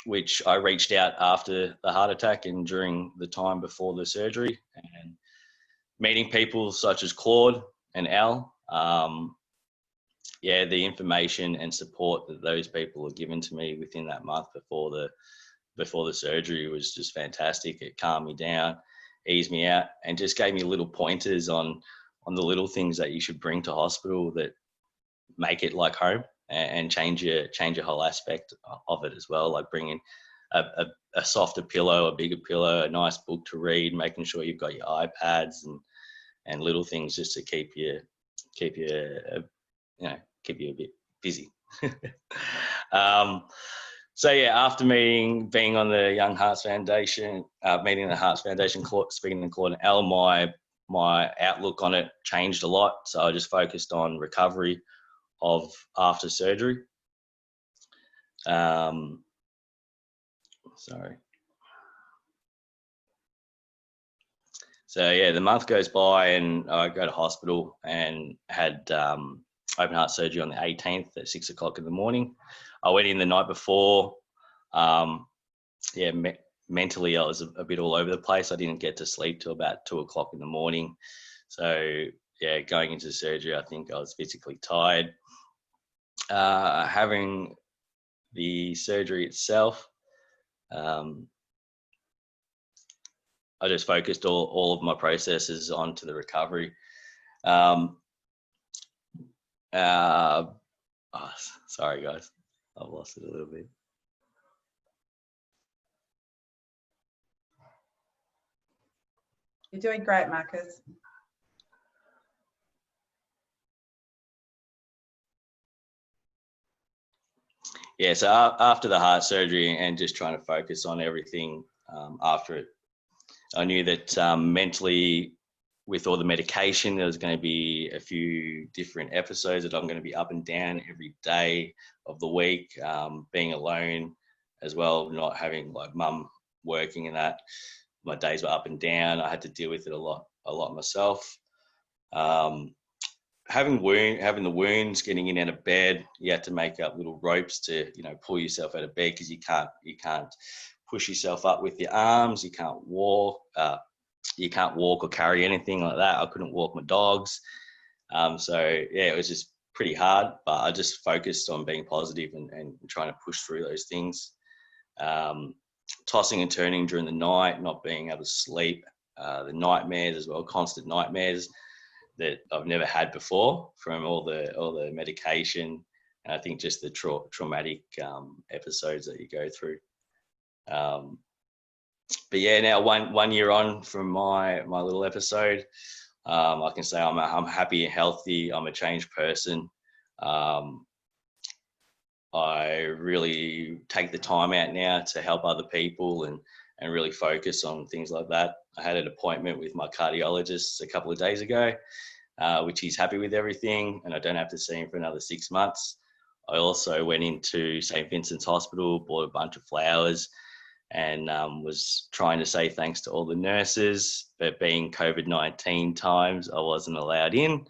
which I reached out after the heart attack and during the time before the surgery, and meeting people such as Claude and Al. The information and support that those people have given to me within that month before the surgery was just fantastic. It calmed me down, eased me out, and just gave me little pointers on the little things that you should bring to hospital that make it like home, and change your whole aspect of it as well, like bringing a softer pillow, a bigger pillow, a nice book to read, making sure you've got your iPads and little things just to keep you a bit busy. After being on the Young Hearts Foundation, meeting the Hearts Foundation, speaking to Claude and Al, my outlook on it changed a lot. So I just focused on recovery of after surgery. The month goes by and I go to hospital and had open heart surgery on the 18th at 6 o'clock in the morning. I went in the night before. Mentally I was a bit all over the place. I didn't get to sleep till about 2 o'clock in the morning. So going into surgery, I think I was physically tired. Having the surgery itself, I just focused all of my processes onto the recovery. Sorry guys, I've lost it a little bit. You're doing great, Marcus. Yeah, so after the heart surgery and just trying to focus on everything after it, I knew that mentally, with all the medication, there was going to be a few different episodes that I'm going to be up and down every day of the week, being alone as well, not having like mum working and that. My days were up and down. I had to deal with it a lot myself. Having the wounds, getting in and out of bed, you had to make up little ropes to, pull yourself out of bed because you can't push yourself up with your arms. You can't walk. You can't walk or carry anything like that. I couldn't walk my dogs. So yeah, it was just pretty hard, but I just focused on being positive and trying to push through those things. Tossing and turning during the night, not being able to sleep, the nightmares as well, constant nightmares that I've never had before from all the medication. And I think just the traumatic episodes that you go through. But yeah, now one year on from my little episode, I can say I'm happy and healthy. I'm a changed person. I really take the time out now to help other people and really focus on things like that. I had an appointment with my cardiologist a couple of days ago, which he's happy with everything, and I don't have to see him for another 6 months. I also went into St. Vincent's Hospital, bought a bunch of flowers, and was trying to say thanks to all the nurses, but being COVID-19 times, I wasn't allowed in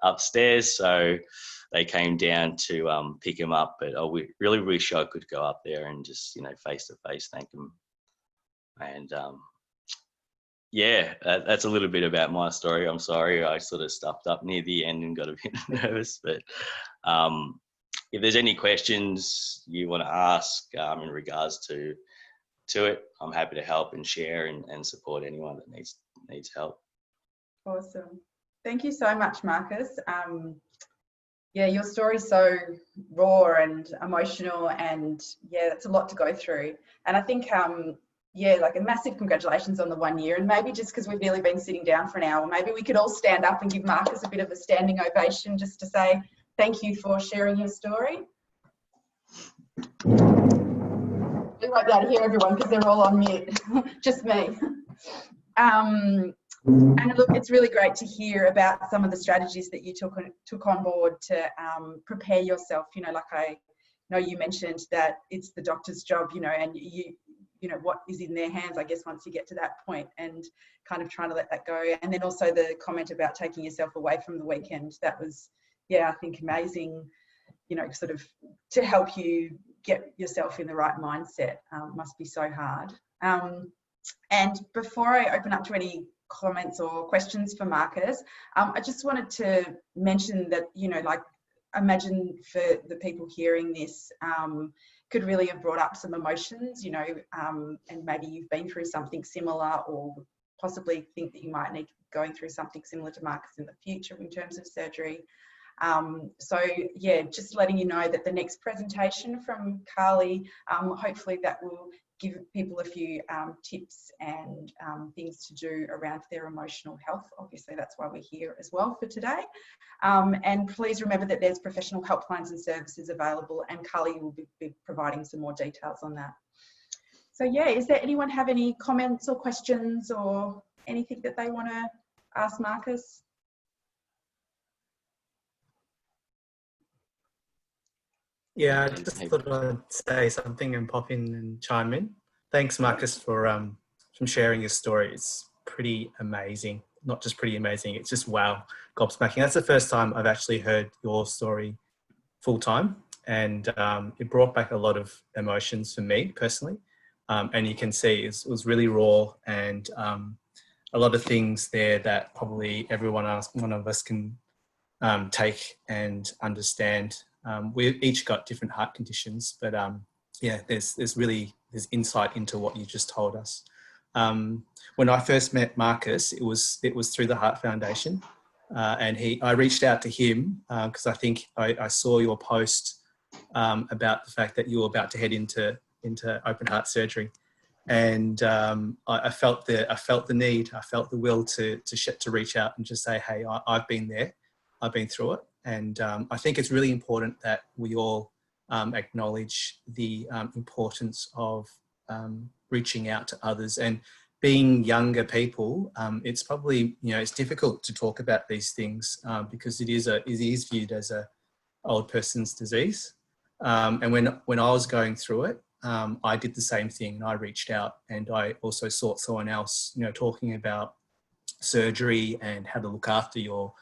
upstairs, so they came down to pick him up. But I really wish I could go up there and just, face to face thank him. And yeah, that's a little bit about my story. I'm sorry I sort of stuffed up near the end and got a bit nervous, but if there's any questions you want to ask in regards to it, I'm happy to help and share and support anyone that needs help. Awesome. Thank you so much, Marcus. Yeah, your story's so raw and emotional, and yeah, that's a lot to go through. And I think, yeah, like a massive congratulations on the 1 year. And maybe just because we've nearly been sitting down for an hour, maybe we could all stand up and give Marcus a bit of a standing ovation just to say thank you for sharing your story. We won't be able to hear everyone because they're all on mute, just me. And look, it's really great to hear about some of the strategies that you took on board to prepare yourself. Like I know you mentioned that it's the doctor's job, and what is in their hands, I guess, once you get to that point, and kind of trying to let that go. And then also the comment about taking yourself away from the weekend. That was, yeah, I think amazing, sort of to help you get yourself in the right mindset. Must be so hard. And before I open up to any comments or questions for Marcus, I just wanted to mention that, like, imagine for the people hearing this, could really have brought up some emotions, and maybe you've been through something similar, or possibly think that you might need going through something similar to Marcus in the future in terms of surgery. So yeah, just letting you know that the next presentation from Carly, hopefully that will give people a few tips and things to do around their emotional health. Obviously, that's why we're here as well for today. And please remember that there's professional helplines and services available, and Carly will be providing some more details on that. So yeah, is there anyone have any comments or questions or anything that they want to ask Marcus? Yeah, I just thought I'd say something and pop in and chime in. Thanks, Marcus, for sharing your story. It's pretty amazing. Not just pretty amazing, it's just wow, gobsmacking. That's the first time I've actually heard your story full time, and it brought back a lot of emotions for me personally. And you can see it was really raw, and a lot of things there that probably one of us can take and understand. We've each got different heart conditions, but yeah, there's really there's insight into what you just told us. When I first met Marcus, it was through the Heart Foundation, and I reached out to him because I think I saw your post about the fact that you were about to head into open heart surgery, and I felt the need, I felt the will to reach out and just say, hey, I've been there, I've been through it, and I think it's really important that we all acknowledge the importance of reaching out to others. And being younger people, it's probably, it's difficult to talk about these things because it is viewed as a old person's disease. And when I was going through it, I did the same thing, and I reached out, and I also sought someone else, talking about surgery and how to look after your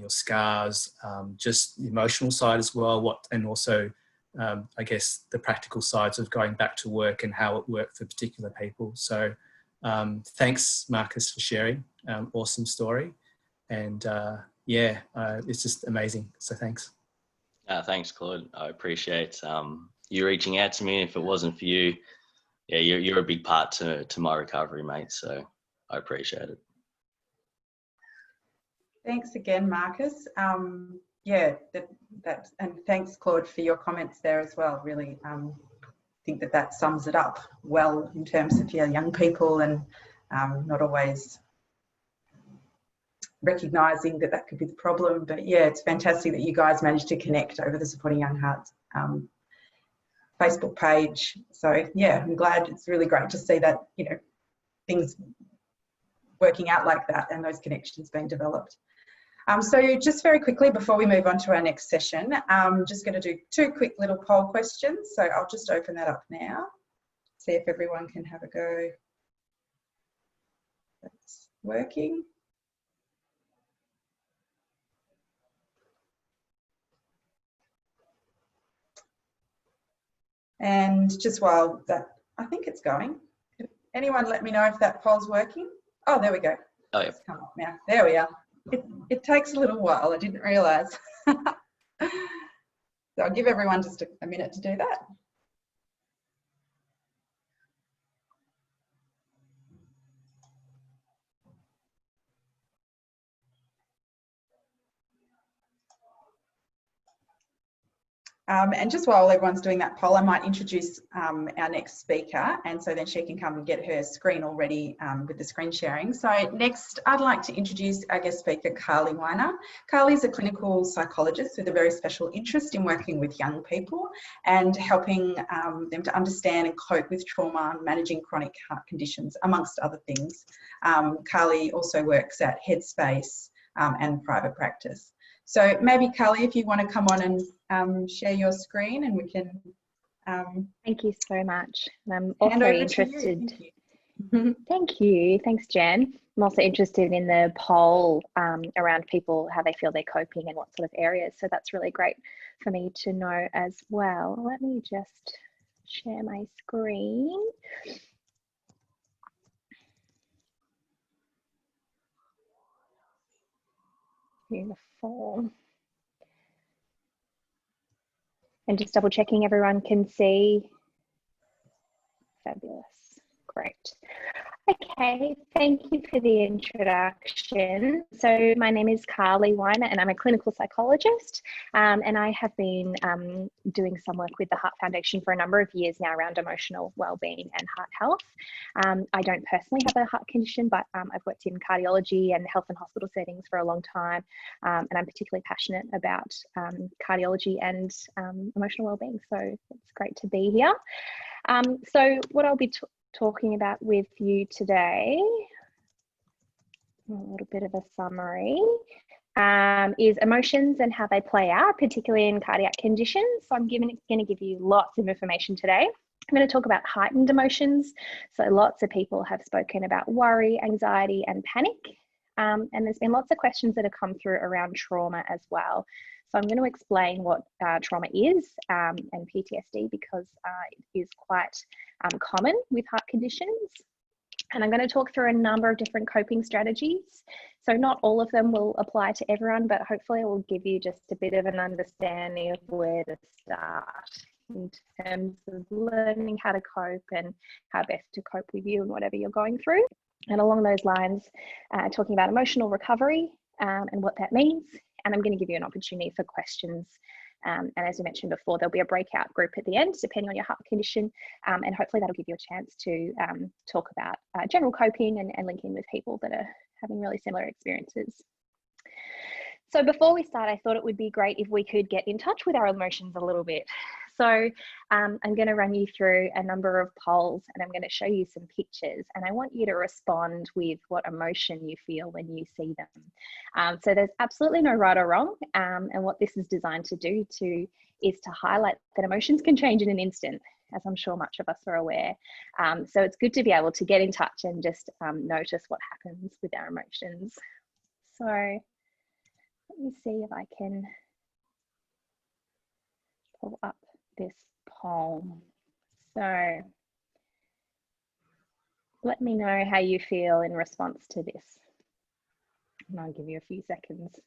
scars, just the emotional side as well, and also I guess the practical sides of going back to work and how it worked for particular people. So thanks, Marcus, for sharing. Awesome story. And it's just amazing. So thanks. Thanks, Claude. I appreciate you reaching out to me. If it wasn't for you, you're a big part to my recovery, mate. So I appreciate it. Thanks again, Marcus. And thanks, Claude, for your comments there as well. Really think that sums it up well in terms of young people and not always recognising that could be the problem. But it's fantastic that you guys managed to connect over the Supporting Young Hearts Facebook page. So I'm glad. It's really great to see that things working out like that and those connections being developed. So just very quickly before we move on to our next session, I'm just going to do 2 quick little poll questions. So I'll just open that up now, see if everyone can have a go. That's working. And just while I think it's going. Anyone let me know if that poll's working? Oh, there we go. Oh, yeah. It's come up now. There we are. It takes a little while. I didn't realise. So I'll give everyone just a minute to do that. And just while everyone's doing that poll, I might introduce our next speaker, and so then she can come and get her screen all ready with the screen sharing. So next, I'd like to introduce our guest speaker, Carly Weiner. Carly's a clinical psychologist with a very special interest in working with young people and helping them to understand and cope with trauma, managing chronic heart conditions, amongst other things. Carly also works at Headspace and private practice. So maybe, Carly, if you want to come on and share your screen, and we can... Thank you so much. I'm also interested... Thank you. Thanks, Jen. I'm also interested in the poll around people, how they feel they're coping and what sort of areas. So that's really great for me to know as well. Let me just share my screen. Beautiful. And just double checking everyone can see. Fabulous. Great. Okay, thank you for the introduction. So my name is Carly Weiner and I'm a clinical psychologist, and I have been doing some work with the Heart Foundation for a number of years now around emotional wellbeing and heart health. I don't personally have a heart condition, but I've worked in cardiology and health and hospital settings for a long time, and I'm particularly passionate about cardiology and emotional wellbeing, so it's great to be here. So what I'll be talking about with you today, a little bit of a summary, is emotions and how they play out, particularly in cardiac conditions. So I'm going to give you lots of information today. I'm going to talk about heightened emotions. So lots of people have spoken about worry, anxiety, and panic. And there's been lots of questions that have come through around trauma as well. So I'm going to explain what trauma is and PTSD, because it is quite common with heart conditions. And I'm going to talk through a number of different coping strategies. So not all of them will apply to everyone, but hopefully it will give you just a bit of an understanding of where to start. in terms of learning how to cope and how best to cope with you and whatever you're going through. And along those lines, talking about emotional recovery and what that means. And I'm going to give you an opportunity for questions. And as we mentioned before, there'll be a breakout group at the end, depending on your heart condition. And hopefully that'll give you a chance to talk about general coping and link in with people that are having really similar experiences. So before we start, I thought it would be great if we could get in touch with our emotions a little bit. So I'm going to run you through a number of polls and I'm going to show you some pictures, and I want you to respond with what emotion you feel when you see them. So there's absolutely no right or wrong, and what this is designed to do is to highlight that emotions can change in an instant, as I'm sure much of us are aware. So it's good to be able to get in touch and just notice what happens with our emotions. So let me see if I can pull up this poll. So let me know how you feel in response to this. And I'll give you a few seconds.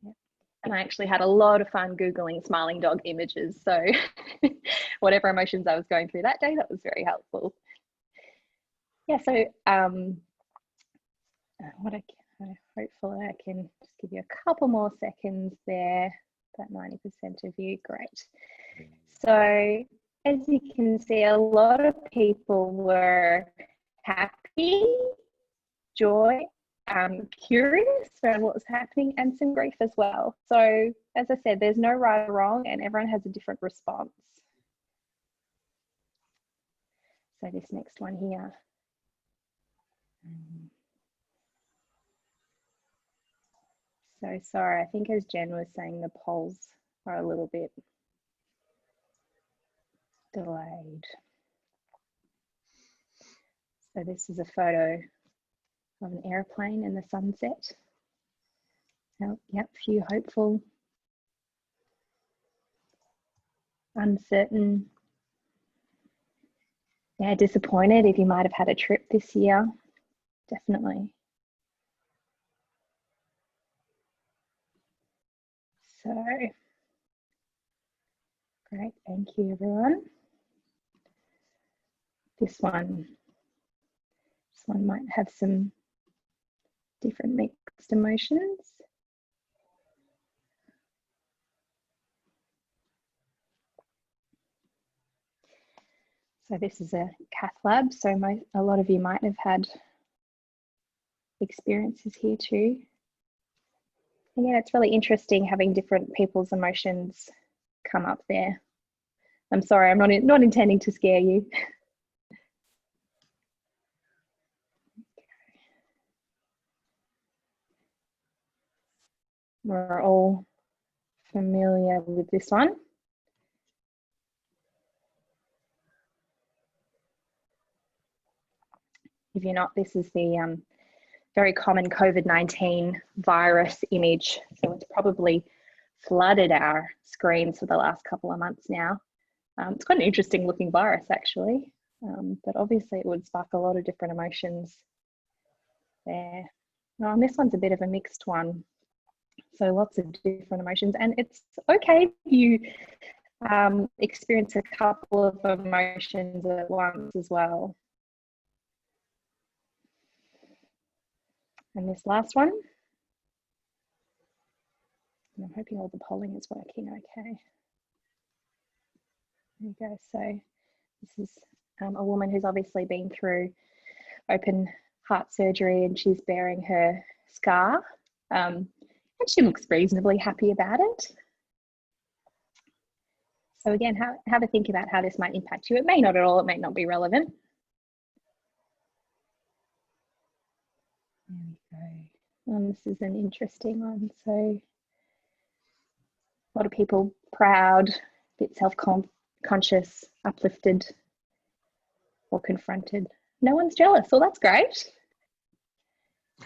Yep. And I actually had a lot of fun Googling smiling dog images. So whatever emotions I was going through that day, that was very helpful. Yeah, so hopefully I can just give you a couple more seconds there. About 90% of you, great. So as you can see, a lot of people were happy, joy, curious around what was happening, and some grief as well. So as I said, there's no right or wrong, and everyone has a different response. So this next one here. So sorry, I think as Jen was saying, the polls are a little bit delayed. So this is a photo of an airplane in the sunset. Oh, yep, few hopeful, uncertain. Yeah, disappointed if you might have had a trip this year, definitely. So, great, thank you everyone. This one might have some different mixed emotions. So this is a cath lab, so a lot of you might have had experiences here too. And yeah, it's really interesting having different people's emotions come up there. I'm sorry, I'm not intending to scare you. We're all familiar with this one. If you're not, this is the very common COVID-19 virus image. So it's probably flooded our screens for the last couple of months now. It's quite an interesting looking virus actually, but obviously it would spark a lot of different emotions there. And this one's a bit of a mixed one. So lots of different emotions, and it's okay if you experience a couple of emotions at once as well. And this last one, and I'm hoping all the polling is working okay. There you go. So this is a woman who's obviously been through open heart surgery, and she's bearing her scar. And she looks reasonably happy about it. So again, have a think about how this might impact you. It may not at all, it may not be relevant. There we go. And this is an interesting one. So a lot of people proud, a bit self-conscious, uplifted, or confronted. No one's jealous. Well, that's great.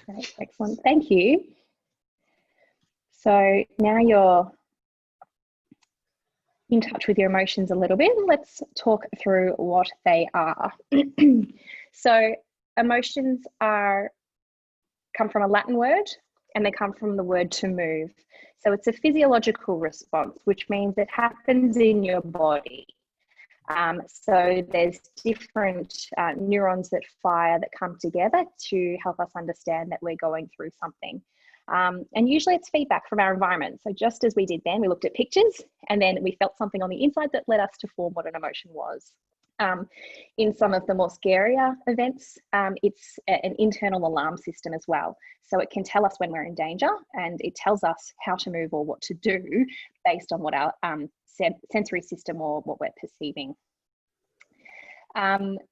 Great, excellent. Thank you. So now you're in touch with your emotions a little bit. Let's talk through what they are. So emotions come from a Latin word, and they come from the word to move. So it's a physiological response, which means it happens in your body. So there's different neurons that fire that come together to help us understand that we're going through something. And usually it's feedback from our environment. So just as we did then, we looked at pictures and then we felt something on the inside that led us to form what an emotion was. In some of the more scarier events, it's an internal alarm system as well. So it can tell us when we're in danger, and it tells us how to move or what to do based on what our sensory system or what we're perceiving.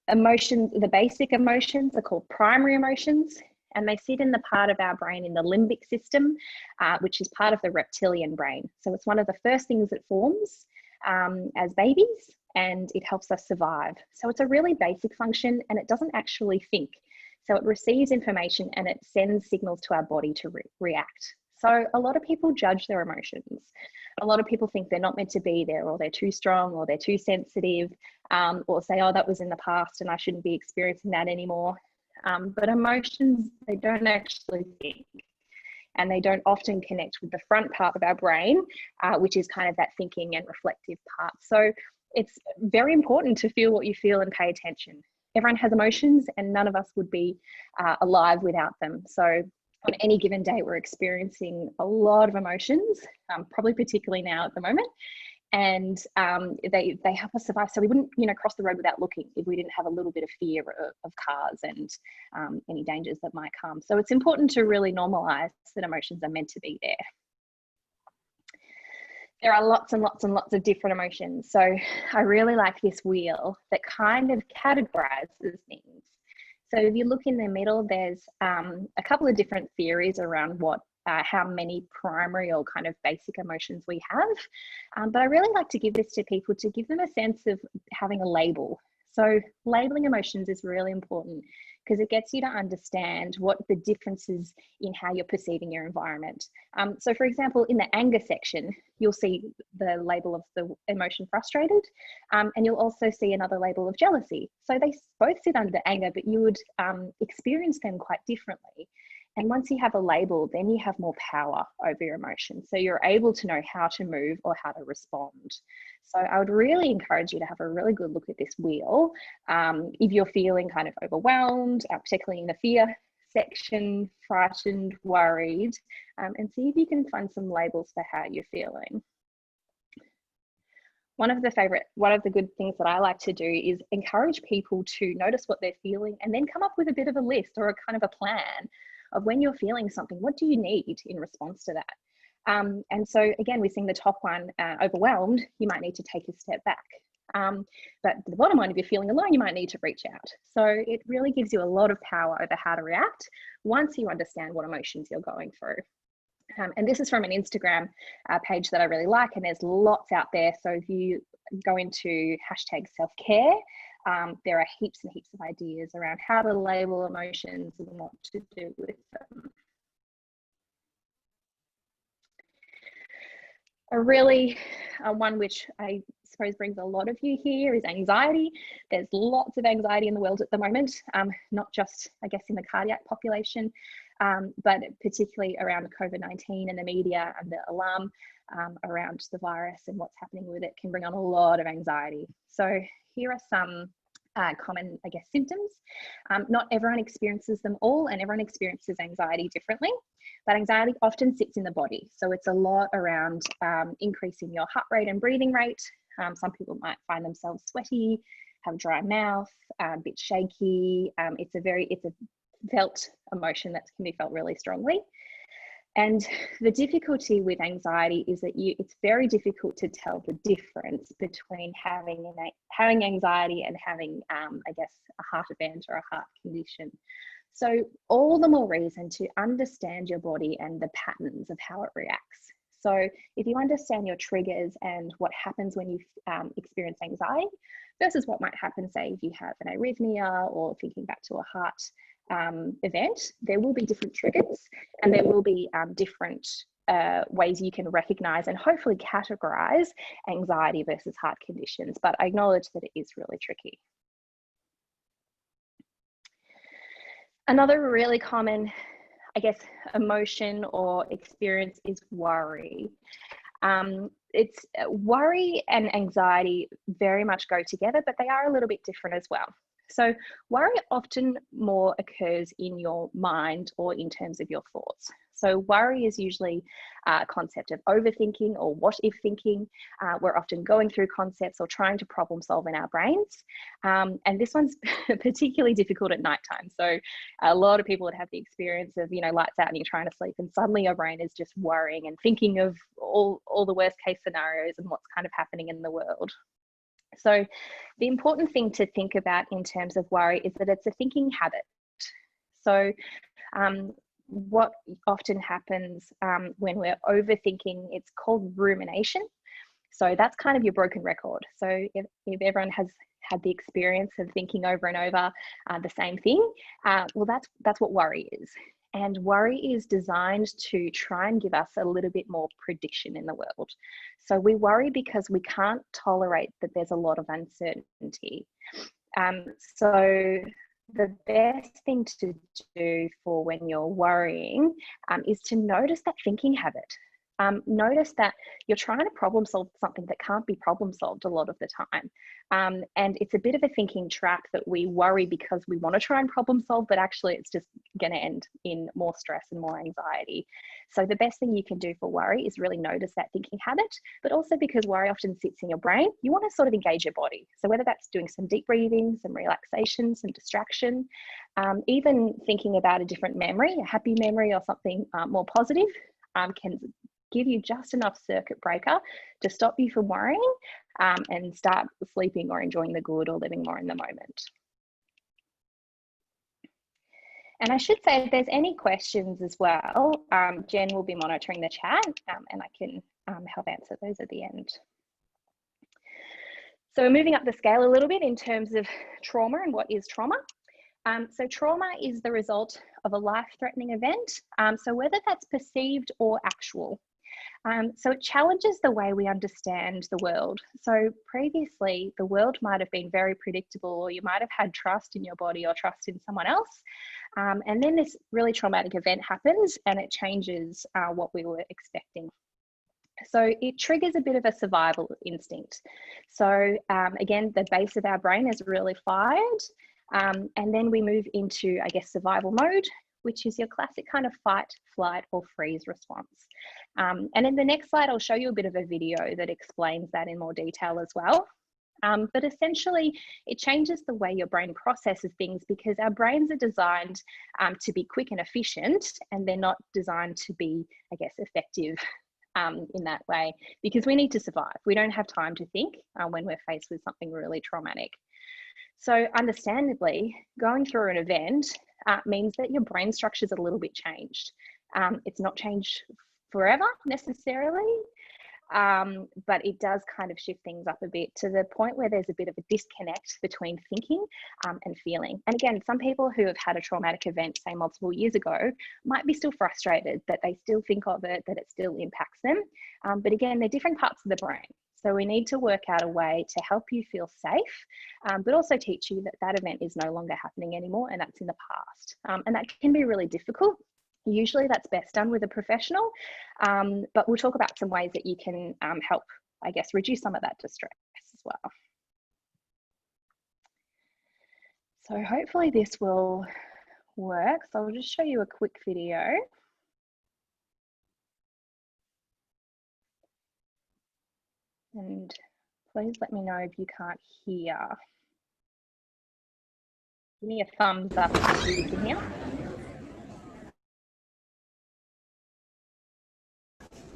Emotions, the basic emotions are called primary emotions, and they sit in the part of our brain in the limbic system, which is part of the reptilian brain. So it's one of the first things that forms as babies, and it helps us survive. So it's a really basic function, and it doesn't actually think. So it receives information and it sends signals to our body to react. So a lot of people judge their emotions. A lot of people think they're not meant to be there, or they're too strong, or they're too sensitive, or say, oh, that was in the past and I shouldn't be experiencing that anymore. But emotions, they don't actually think. And they don't often connect with the front part of our brain, which is kind of that thinking and reflective part. So it's very important to feel what you feel and pay attention. Everyone has emotions, and none of us would be alive without them. So on any given day, we're experiencing a lot of emotions, probably particularly now at the moment. And they help us survive. So we wouldn't, cross the road without looking if we didn't have a little bit of fear of cars and any dangers that might come. So it's important to really normalize that emotions are meant to be there. There are lots and lots and lots of different emotions. So I really like this wheel that kind of categorizes things. So if you look in the middle, there's a couple of different theories around how many primary or kind of basic emotions we have. But I really like to give this to people to give them a sense of having a label. So labeling emotions is really important because it gets you to understand what the differences in how you're perceiving your environment. So for example, in the anger section, you'll see the label of the emotion frustrated, and you'll also see another label of jealousy. So they both sit under anger, but you would experience them quite differently. And once you have a label, then you have more power over your emotions. So you're able to know how to move or how to respond. So I would really encourage you to have a really good look at this wheel. If you're feeling kind of overwhelmed, particularly in the fear section, frightened, worried, and see if you can find some labels for how you're feeling. One of the good things that I like to do is encourage people to notice what they're feeling and then come up with a bit of a list or a kind of a plan of when you're feeling something, what do you need in response to that? And so again, we're seeing the top one, overwhelmed, you might need to take a step back. But the bottom one, if you're feeling alone, you might need to reach out. So it really gives you a lot of power over how to react once you understand what emotions you're going through. And this is from an Instagram page that I really like, and there's lots out there. So if you go into #self-care, there are heaps and heaps of ideas around how to label emotions and what to do with them. One which I suppose brings a lot of you here is anxiety. There's lots of anxiety in the world at the moment, not just, I guess, in the cardiac population, but particularly around COVID-19 and the media and the alarm around the virus and what's happening with it can bring on a lot of anxiety. So here are some common, I guess, symptoms. Not everyone experiences them all, and everyone experiences anxiety differently, but anxiety often sits in the body. So it's a lot around increasing your heart rate and breathing rate. Some people might find themselves sweaty, have a dry mouth, a bit shaky. It's a felt emotion that can be felt really strongly. And the difficulty with anxiety is that it's very difficult to tell the difference between having anxiety and having, I guess, a heart event or a heart condition. So all the more reason to understand your body and the patterns of how it reacts. So if you understand your triggers and what happens when you experience anxiety versus what might happen, say, if you have an arrhythmia or thinking back to a heart event, there will be different triggers, and there will be different ways you can recognize and hopefully categorize anxiety versus heart conditions. But I acknowledge that it is really tricky. Another really common I guess, emotion or experience is worry. It's worry and anxiety very much go together, but they are a little bit different as well. So worry often more occurs in your mind or in terms of your thoughts. So worry is usually a concept of overthinking or what if thinking. We're often going through concepts or trying to problem solve in our brains. And this one's particularly difficult at nighttime. So a lot of people would have the experience of, lights out and you're trying to sleep and suddenly your brain is just worrying and thinking of all the worst case scenarios and what's kind of happening in the world. So the important thing to think about in terms of worry is that it's a thinking habit. So what often happens when we're overthinking, it's called rumination. So that's kind of your broken record. So if everyone has had the experience of thinking over and over the same thing, well, that's what worry is. And worry is designed to try and give us a little bit more prediction in the world. So we worry because we can't tolerate that there's a lot of uncertainty. So the best thing to do for when you're worrying is to notice that thinking habit. Notice that you're trying to problem solve something that can't be problem solved a lot of the time. And it's a bit of a thinking trap that we worry because we want to try and problem solve, but actually it's just going to end in more stress and more anxiety. So the best thing you can do for worry is really notice that thinking habit, but also because worry often sits in your brain, you want to sort of engage your body. So whether that's doing some deep breathing, some relaxation, some distraction, even thinking about a different memory, a happy memory or something more positive, can give you just enough circuit breaker to stop you from worrying and start sleeping or enjoying the good or living more in the moment. And I should say if there's any questions as well, Jen will be monitoring the chat and I can help answer those at the end. So we're moving up the scale a little bit in terms of trauma and what is trauma. So trauma is the result of a life-threatening event. So whether that's perceived or actual. So it challenges the way we understand the world. So previously, the world might have been very predictable, or you might have had trust in your body or trust in someone else. And then this really traumatic event happens and it changes what we were expecting. So it triggers a bit of a survival instinct. So again, the base of our brain is really fired. And then we move into, I guess, survival mode, which is your classic kind of fight, flight, or freeze response. And in the next slide, I'll show you a bit of a video that explains that in more detail as well. But essentially, it changes the way your brain processes things because our brains are designed to be quick and efficient, and they're not designed to be, I guess, effective in that way because we need to survive. We don't have time to think when we're faced with something really traumatic. So understandably, going through an event means that your brain structure is a little bit changed. It's not changed forever necessarily, but it does kind of shift things up a bit to the point where there's a bit of a disconnect between thinking and feeling. And again, some people who have had a traumatic event, say multiple years ago, might be still frustrated that they still think of it, that it still impacts them. But again, they're different parts of the brain. So we need to work out a way to help you feel safe, but also teach you that that event is no longer happening anymore and that's in the past. And that can be really difficult. Usually that's best done with a professional, but we'll talk about some ways that you can help, I guess, reduce some of that distress as well. So hopefully this will work. So I'll just show you a quick video. And please let me know if you can't hear. Give me a thumbs up if you can hear.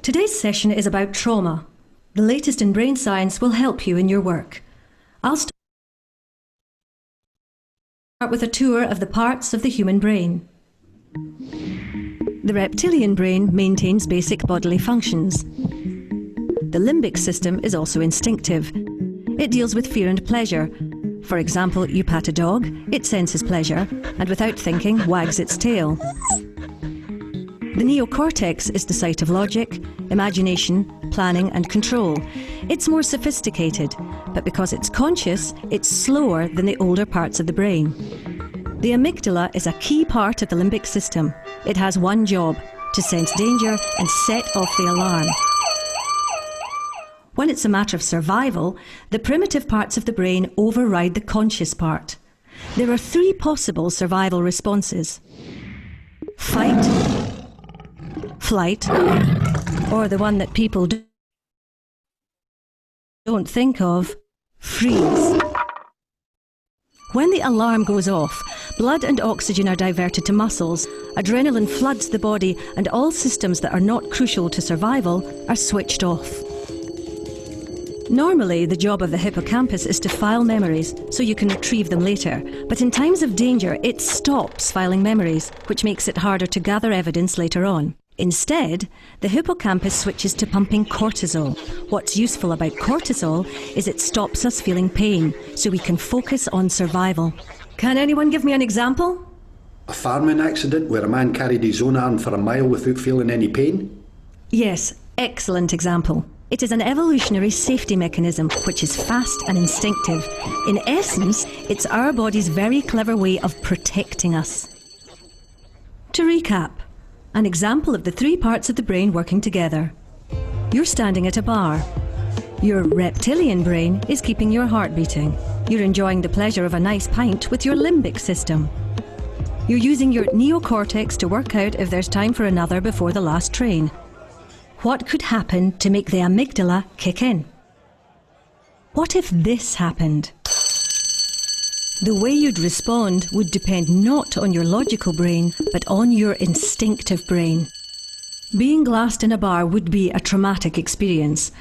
Today's session is about trauma. The latest in brain science will help you in your work. I'll start with a tour of the parts of the human brain. The reptilian brain maintains basic bodily functions. The limbic system is also instinctive. It deals with fear and pleasure. For example, you pat a dog, it senses pleasure, and without thinking, wags its tail. The neocortex is the site of logic, imagination, planning and control. It's more sophisticated, but because it's conscious, it's slower than the older parts of the brain. The amygdala is a key part of the limbic system. It has one job: to sense danger and set off the alarm. When it's a matter of survival, the primitive parts of the brain override the conscious part. There are 3 possible survival responses: fight, flight, or the one that people don't think of, freeze. When the alarm goes off, blood and oxygen are diverted to muscles, adrenaline floods the body, and all systems that are not crucial to survival are switched off. Normally, the job of the hippocampus is to file memories so you can retrieve them later, but in times of danger, it stops filing memories, which makes it harder to gather evidence later on. Instead, the hippocampus switches to pumping cortisol. What's useful about cortisol is it stops us feeling pain, so we can focus on survival. Can anyone give me an example? A farming accident where a man carried his own arm for a mile without feeling any pain? Yes, excellent example. It is an evolutionary safety mechanism which is fast and instinctive. In essence, it's our body's very clever way of protecting us. To recap, an example of the 3 parts of the brain working together. You're standing at a bar. Your reptilian brain is keeping your heart beating. You're enjoying the pleasure of a nice pint with your limbic system. You're using your neocortex to work out if there's time for another before the last train. What could happen to make the amygdala kick in? What if this happened? The way you'd respond would depend not on your logical brain, but on your instinctive brain. Being glassed in a bar would be a traumatic experience.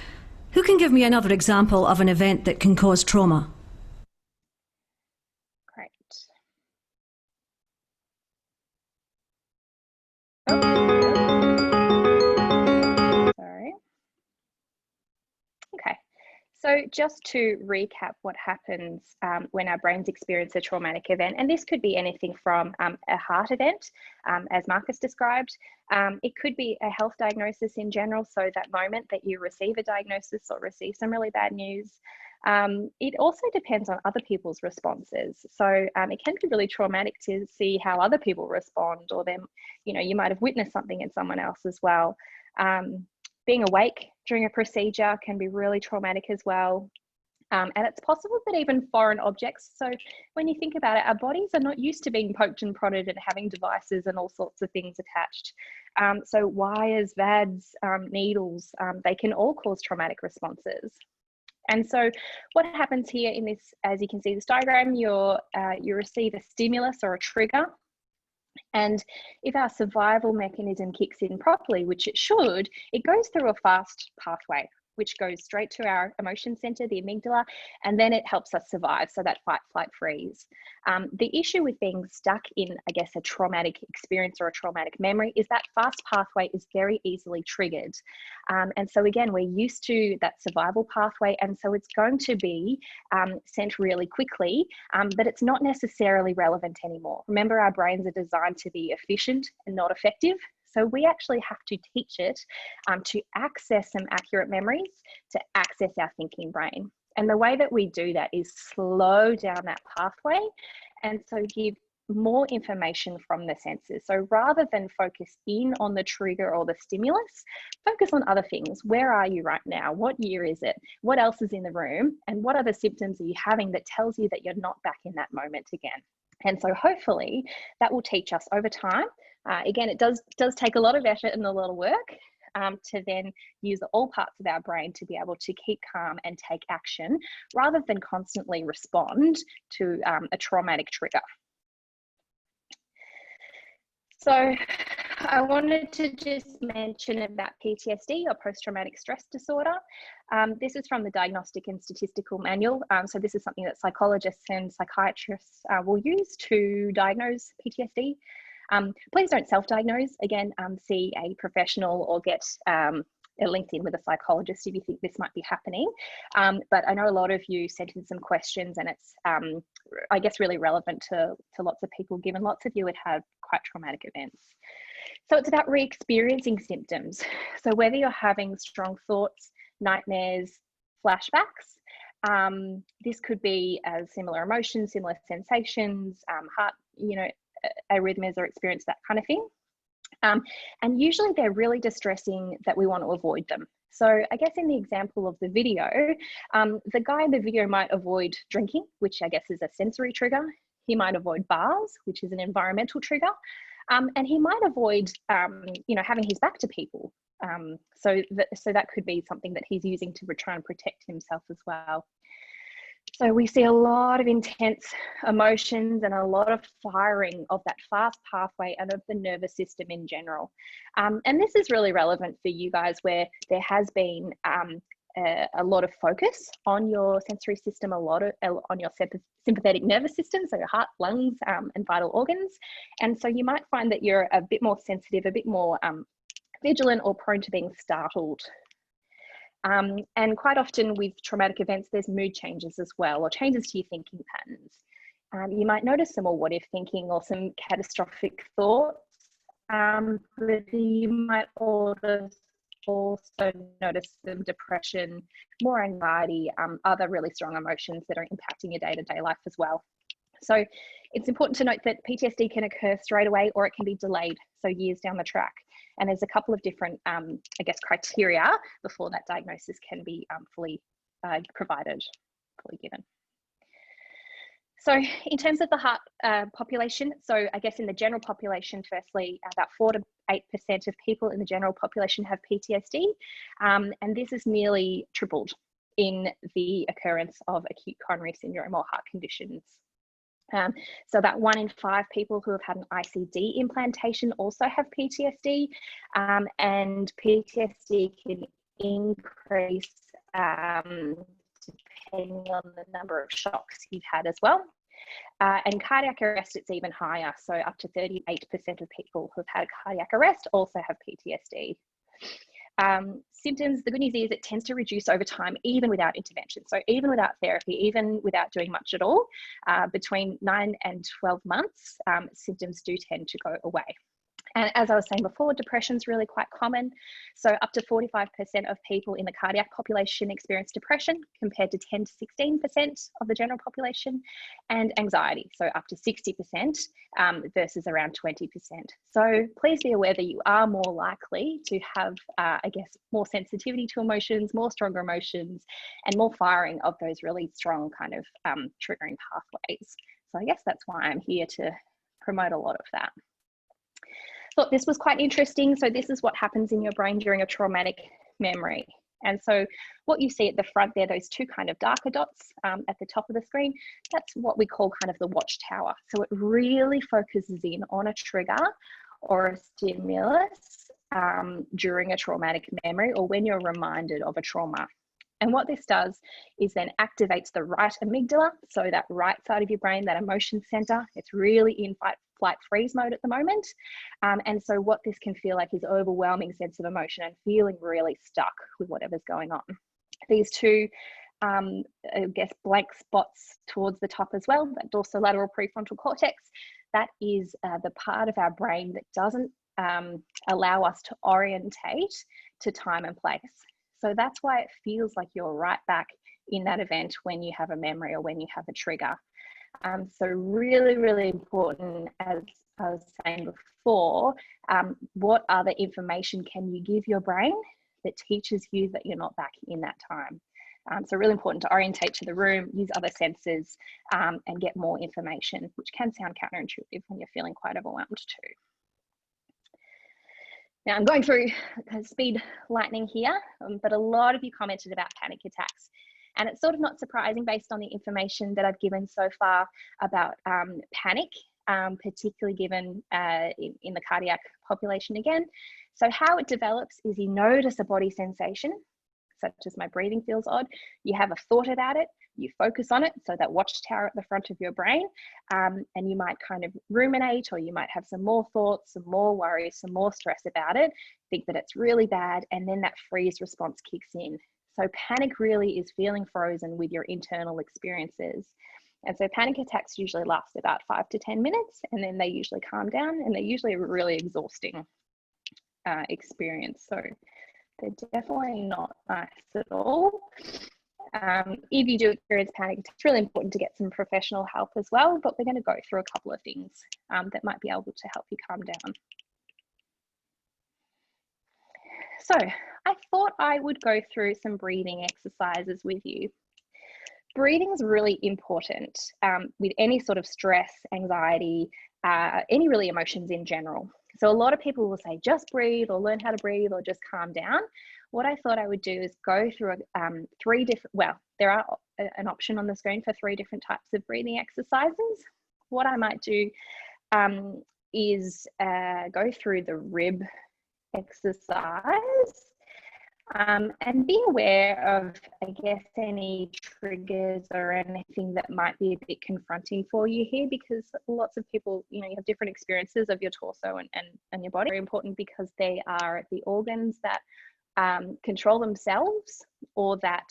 Who can give me another example of an event that can cause trauma? Great. Sorry. Okay. So just to recap what happens when our brains experience a traumatic event, and this could be anything from a heart event, as Marcus described. It could be a health diagnosis in general, so that moment that you receive a diagnosis or receive some really bad news. It also depends on other people's responses. So it can be really traumatic to see how other people respond, or them, you might have witnessed something in someone else as well. Being awake during a procedure can be really traumatic as well. And it's possible that even foreign objects, so when you think about it, our bodies are not used to being poked and prodded and having devices and all sorts of things attached. So wires, VADs, needles, they can all cause traumatic responses. And so what happens here in this, as you can see this diagram, you receive a stimulus or a trigger. And if our survival mechanism kicks in properly, which it should, it goes through a fast pathway, which goes straight to our emotion center, the amygdala, and then it helps us survive. So that fight, flight, freeze. The issue with being stuck in, I guess, a traumatic experience or a traumatic memory is that fast pathway is very easily triggered. And so again, we're used to that survival pathway. And so it's going to be sent really quickly, but it's not necessarily relevant anymore. Remember, our brains are designed to be efficient and not effective. So we actually have to teach it to access some accurate memories, to access our thinking brain. And the way that we do that is slow down that pathway, and so give more information from the senses. So rather than focus in on the trigger or the stimulus, focus on other things. Where are you right now? What year is it? What else is in the room? And what other symptoms are you having that tells you that you're not back in that moment again? And so hopefully that will teach us over time. Again, it does take a lot of effort and a lot of work to then use all parts of our brain to be able to keep calm and take action rather than constantly respond to a traumatic trigger. So I wanted to just mention about PTSD, or post-traumatic stress disorder. This is from the Diagnostic and Statistical Manual. So this is something that psychologists and psychiatrists will use to diagnose PTSD. Please don't self-diagnose. Again, see a professional or get linked in with a psychologist if you think this might be happening. But I know a lot of you sent in some questions, and it's, I guess, really relevant to lots of people, given lots of you had had quite traumatic events. So it's about re-experiencing symptoms. So whether you're having strong thoughts, nightmares, flashbacks, this could be similar emotions, similar sensations, heart arrhythmias or experience that kind of thing. And usually they're really distressing that we want to avoid them. So I guess in the example of the video, the guy in the video might avoid drinking, which I guess is a sensory trigger. He might avoid bars, which is an environmental trigger. And he might avoid, having his back to people. So that could be something that he's using to try and protect himself as well. So we see a lot of intense emotions and a lot of firing of that fast pathway and of the nervous system in general. And this is really relevant for you guys where there has been a lot of focus on your sensory system, on your sympathetic nervous system, so your heart, lungs, and vital organs. And so you might find that you're a bit more sensitive, a bit more vigilant or prone to being startled. And quite often with traumatic events, there's mood changes as well, or changes to your thinking patterns. You might notice some more what if thinking or some catastrophic thoughts, but you might also notice some depression, more anxiety, other really strong emotions that are impacting your day-to-day life as well. So it's important to note that PTSD can occur straight away or it can be delayed, so years down the track. And there's a couple of different, criteria before that diagnosis can be fully given. So in terms of the heart population, so I guess in the general population, firstly, about 4 to 8% of people in the general population have PTSD. And this is nearly tripled in the occurrence of acute coronary syndrome or heart conditions. So about 1 in 5 people who have had an ICD implantation also have PTSD, and PTSD can increase depending on the number of shocks you've had as well. And cardiac arrest, it's even higher. So up to 38% of people who've had a cardiac arrest also have PTSD. Symptoms, the good news is it tends to reduce over time, even without intervention. So even without therapy, even without doing much at all, between 9 and 12 months, symptoms do tend to go away. And as I was saying before, depression is really quite common. So up to 45% of people in the cardiac population experience depression, compared to 10 to 16% of the general population, and anxiety, so up to 60% versus around 20%. So please be aware that you are more likely to have, more sensitivity to emotions, more stronger emotions, and more firing of those really strong kind of triggering pathways. So I guess that's why I'm here to promote a lot of that. Thought this was quite interesting. So this is what happens in your brain during a traumatic memory. And so what you see at the front there, those 2 kind of darker dots at the top of the screen, that's what we call kind of the watchtower. So it really focuses in on a trigger or a stimulus during a traumatic memory or when you're reminded of a trauma. And what this does is then activates the right amygdala, so that right side of your brain, that emotion center. It's really in fight, flight, freeze mode at the moment. And so what this can feel like is overwhelming sense of emotion and feeling really stuck with whatever's going on. These 2, blank spots towards the top as well, that dorsolateral prefrontal cortex, that is the part of our brain that doesn't allow us to orientate to time and place. So that's why it feels like you're right back in that event when you have a memory or when you have a trigger. So really, really important, as I was saying before, what other information can you give your brain that teaches you that you're not back in that time? So really important to orientate to the room, use other senses, and get more information, which can sound counterintuitive when you're feeling quite overwhelmed too. Now I'm going through speed lightning here, but a lot of you commented about panic attacks. And it's sort of not surprising based on the information that I've given so far about panic, particularly given in the cardiac population again. So how it develops is you notice a body sensation, such as my breathing feels odd. You have a thought about it, you focus on it, so that watchtower at the front of your brain, and you might kind of ruminate, or you might have some more thoughts, some more worries, some more stress about it, think that it's really bad, and then that freeze response kicks in. So panic really is feeling frozen with your internal experiences. And so panic attacks usually last about 5 to 10 minutes, and then they usually calm down, and they're usually a really exhausting experience. So they're definitely not nice at all. If you do experience panic, it's really important to get some professional help as well, but we're going to go through a couple of things that might be able to help you calm down. So I thought I would go through some breathing exercises with you. Breathing is really important with any sort of stress, anxiety, any really emotions in general. So a lot of people will say, just breathe, or learn how to breathe, or just calm down. What I thought I would do is go through three different, well, there are an option on the screen for 3 different types of breathing exercises. What I might do is go through the rib exercise. And be aware of, I guess, any triggers or anything that might be a bit confronting for you here, because lots of people, you have different experiences of your torso and your body. Very important because they are the organs that control themselves, or that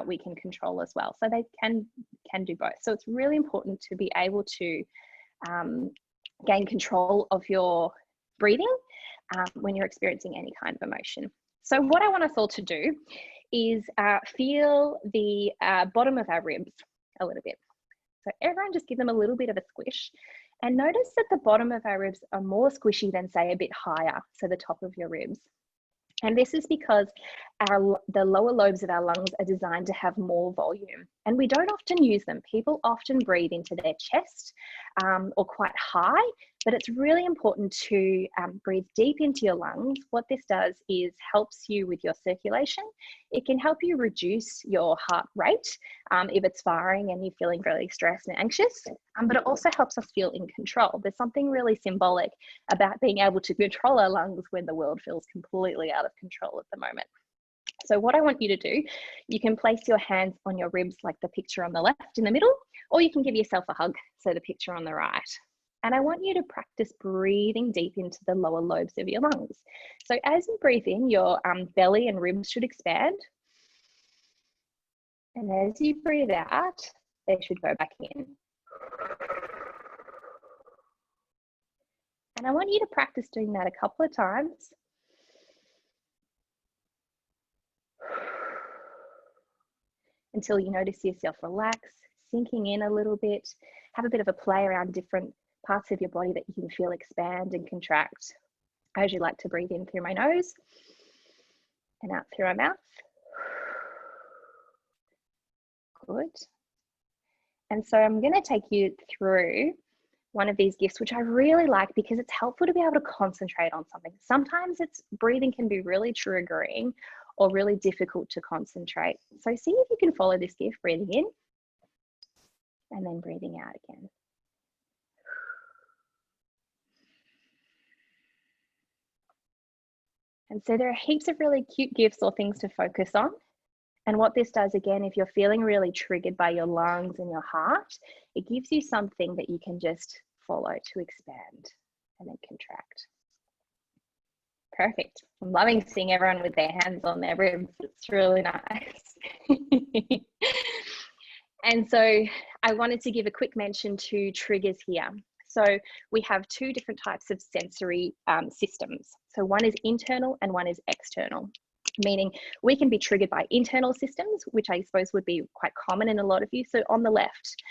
we can control as well. So they can do both. So it's really important to be able to gain control of your breathing when you're experiencing any kind of emotion. So what I want us all to do is feel the bottom of our ribs a little bit. So everyone just give them a little bit of a squish, and notice that the bottom of our ribs are more squishy than, say, a bit higher, so the top of your ribs. And this is because the lower lobes of our lungs are designed to have more volume, and we don't often use them. People often breathe into their chest or quite high, but it's really important to breathe deep into your lungs. What this does is helps you with your circulation. It can help you reduce your heart rate if it's firing and you're feeling really stressed and anxious, but it also helps us feel in control. There's something really symbolic about being able to control our lungs when the world feels completely out of control at the moment. So what I want you to do, you can place your hands on your ribs like the picture on the left in the middle, or you can give yourself a hug, so the picture on the right. And I want you to practice breathing deep into the lower lobes of your lungs. So as you breathe in, your belly and ribs should expand. And as you breathe out, they should go back in. And I want you to practice doing that a couple of times. Until you notice yourself relax, sinking in a little bit, have a bit of a play around different parts of your body that you can feel expand and contract. I usually like to breathe in through my nose and out through my mouth. Good. And so I'm going to take you through one of these gifts, which I really like because it's helpful to be able to concentrate on something. Sometimes breathing can be really triggering or really difficult to concentrate. So see if you can follow this gift, breathing in and then breathing out again. And so there are heaps of really cute gifts or things to focus on. And what this does, again, if you're feeling really triggered by your lungs and your heart, it gives you something that you can just follow to expand and then contract. Perfect. I'm loving seeing everyone with their hands on their ribs. It's really nice. And so I wanted to give a quick mention to triggers here. So we have 2 different types of sensory systems. So one is internal and one is external, meaning we can be triggered by internal systems, which I suppose would be quite common in a lot of you. So on the left,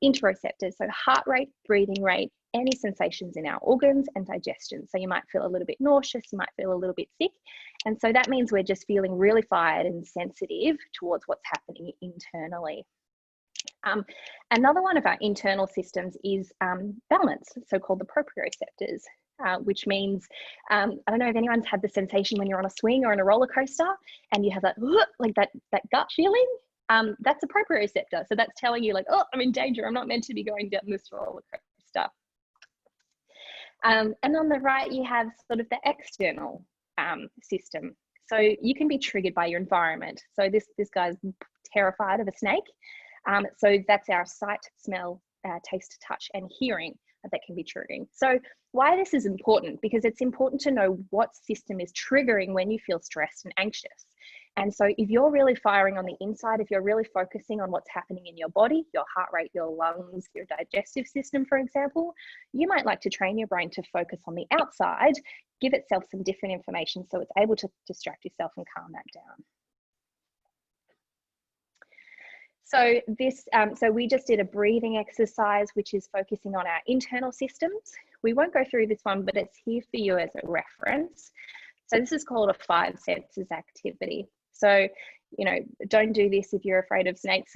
interoceptors, so heart rate, breathing rate, any sensations in our organs, and digestion. So you might feel a little bit nauseous, you might feel a little bit sick. And so that means we're just feeling really fired and sensitive towards what's happening internally. Another one of our internal systems is balance, so-called the proprioceptors, which means, I don't know if anyone's had the sensation when you're on a swing or on a roller coaster and you have that, like that gut feeling. That's a proprioceptor. So that's telling you like, oh, I'm in danger. I'm not meant to be going down this roller coaster. And on the right, you have sort of the external system. So you can be triggered by your environment. So this guy's terrified of a snake. So that's our sight, smell, taste, touch, and hearing that can be triggering. So why this is important, because it's important to know what system is triggering when you feel stressed and anxious. And so if you're really firing on the inside, if you're really focusing on what's happening in your body, your heart rate, your lungs, your digestive system, for example, you might like to train your brain to focus on the outside, give itself some different information so it's able to distract yourself and calm that down. So so we just did a breathing exercise, which is focusing on our internal systems. We won't go through this one, but it's here for you as a reference. So this is called a 5 senses activity. So, you know, don't do this if you're afraid of snakes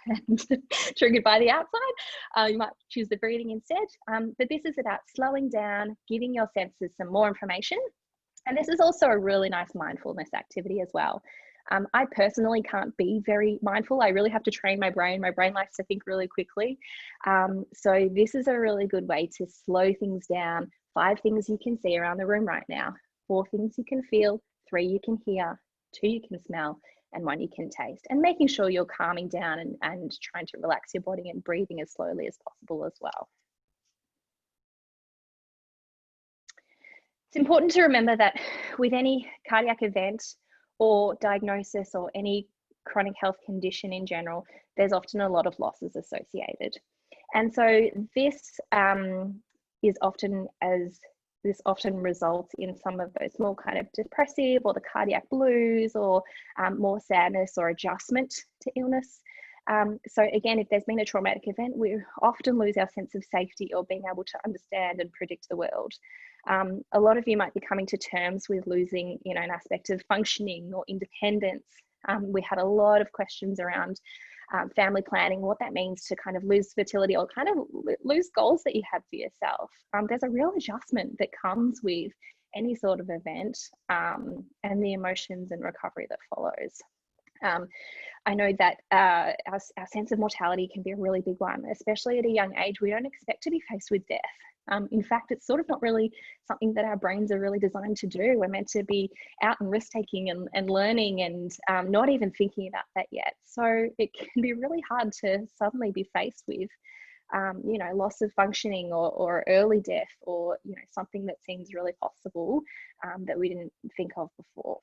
and triggered by the outside. You might choose the breathing instead. But this is about slowing down, giving your senses some more information. And this is also a really nice mindfulness activity as well. I personally can't be very mindful. I really have to train my brain. My brain likes to think really quickly. So this is a really good way to slow things down. 5 things you can see around the room right now. 4 things you can feel, 3 you can hear, 2 you can smell, and 1 you can taste. And making sure you're calming down and trying to relax your body and breathing as slowly as possible as well. It's important to remember that with any cardiac event or diagnosis or any chronic health condition in general, there's often a lot of losses associated. And so this often results in some of those more kind of depressive or the cardiac blues or more sadness or adjustment to illness. So again, if there's been a traumatic event, we often lose our sense of safety or being able to understand and predict the world. A lot of you might be coming to terms with losing, you know, an aspect of functioning or independence. We had a lot of questions around family planning, what that means to kind of lose fertility or kind of lose goals that you had for yourself. There's a real adjustment that comes with any sort of event and the emotions and recovery that follows. I know that our sense of mortality can be a really big one, especially at a young age. We don't expect to be faced with death. In fact, it's sort of not really something that our brains are really designed to do. We're meant to be out and risk-taking and learning and not even thinking about that yet. So it can be really hard to suddenly be faced with, you know, loss of functioning or early death or, you know, something that seems really possible that we didn't think of before.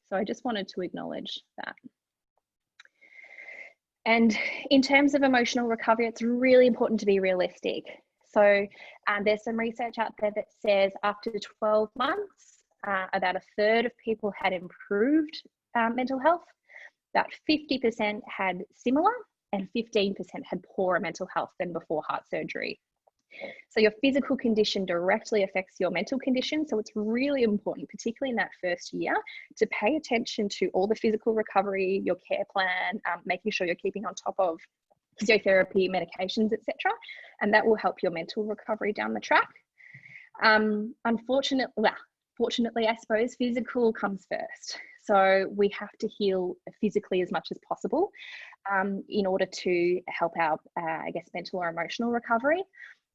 So I just wanted to acknowledge that. And in terms of emotional recovery, it's really important to be realistic. So there's some research out there that says after 12 months, about 1/3 of people had improved mental health, about 50% had similar, and 15% had poorer mental health than before heart surgery. So your physical condition directly affects your mental condition. So it's really important, particularly in that first year, to pay attention to all the physical recovery, your care plan, making sure you're keeping on top of physiotherapy, medications, etc. And that will help your mental recovery down the track. Fortunately, I suppose, physical comes first. So we have to heal physically as much as possible in order to help our, I guess, mental or emotional recovery.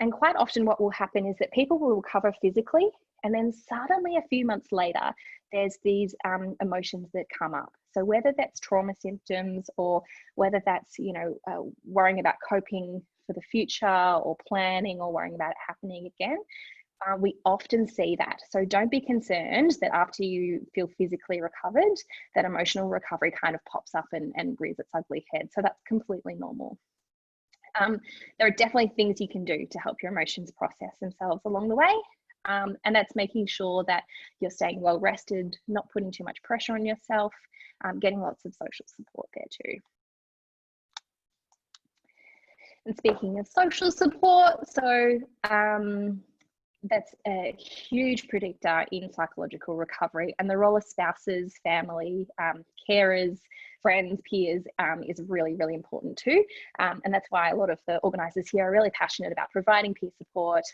And quite often what will happen is that people will recover physically, and then suddenly a few months later, there's these emotions that come up. So whether that's trauma symptoms or whether that's, you know, worrying about coping for the future or planning or worrying about it happening again, we often see that. So don't be concerned that after you feel physically recovered, that emotional recovery kind of pops up and rears its ugly head. So that's completely normal. There are definitely things you can do to help your emotions process themselves along the way. And that's making sure that you're staying well rested, not putting too much pressure on yourself, getting lots of social support there too. And speaking of social support, so that's a huge predictor in psychological recovery, and the role of spouses, family, carers, friends, peers is really, really important too. And that's why a lot of the organisers here are really passionate about providing peer support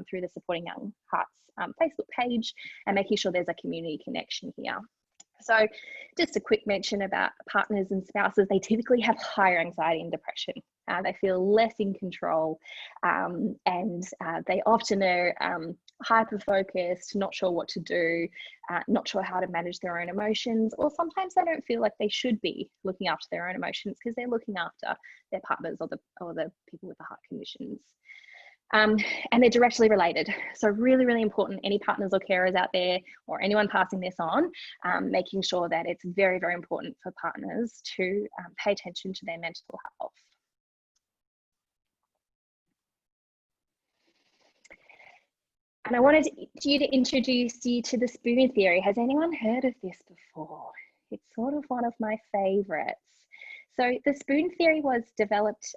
through the Supporting Young Hearts Facebook page and making sure there's a community connection here. So just a quick mention about partners and spouses, they typically have higher anxiety and depression. They feel less in control and they often are hyper-focused, not sure what to do, not sure how to manage their own emotions, or sometimes they don't feel like they should be looking after their own emotions because they're looking after their partners or the people with the heart conditions. And they're directly related. So really, really important, any partners or carers out there or anyone passing this on, making sure that it's very, very important for partners to pay attention to their mental health. And I wanted you to introduce you to the spoon theory. Has anyone heard of this before? It's sort of one of my favorites. So the spoon theory was developed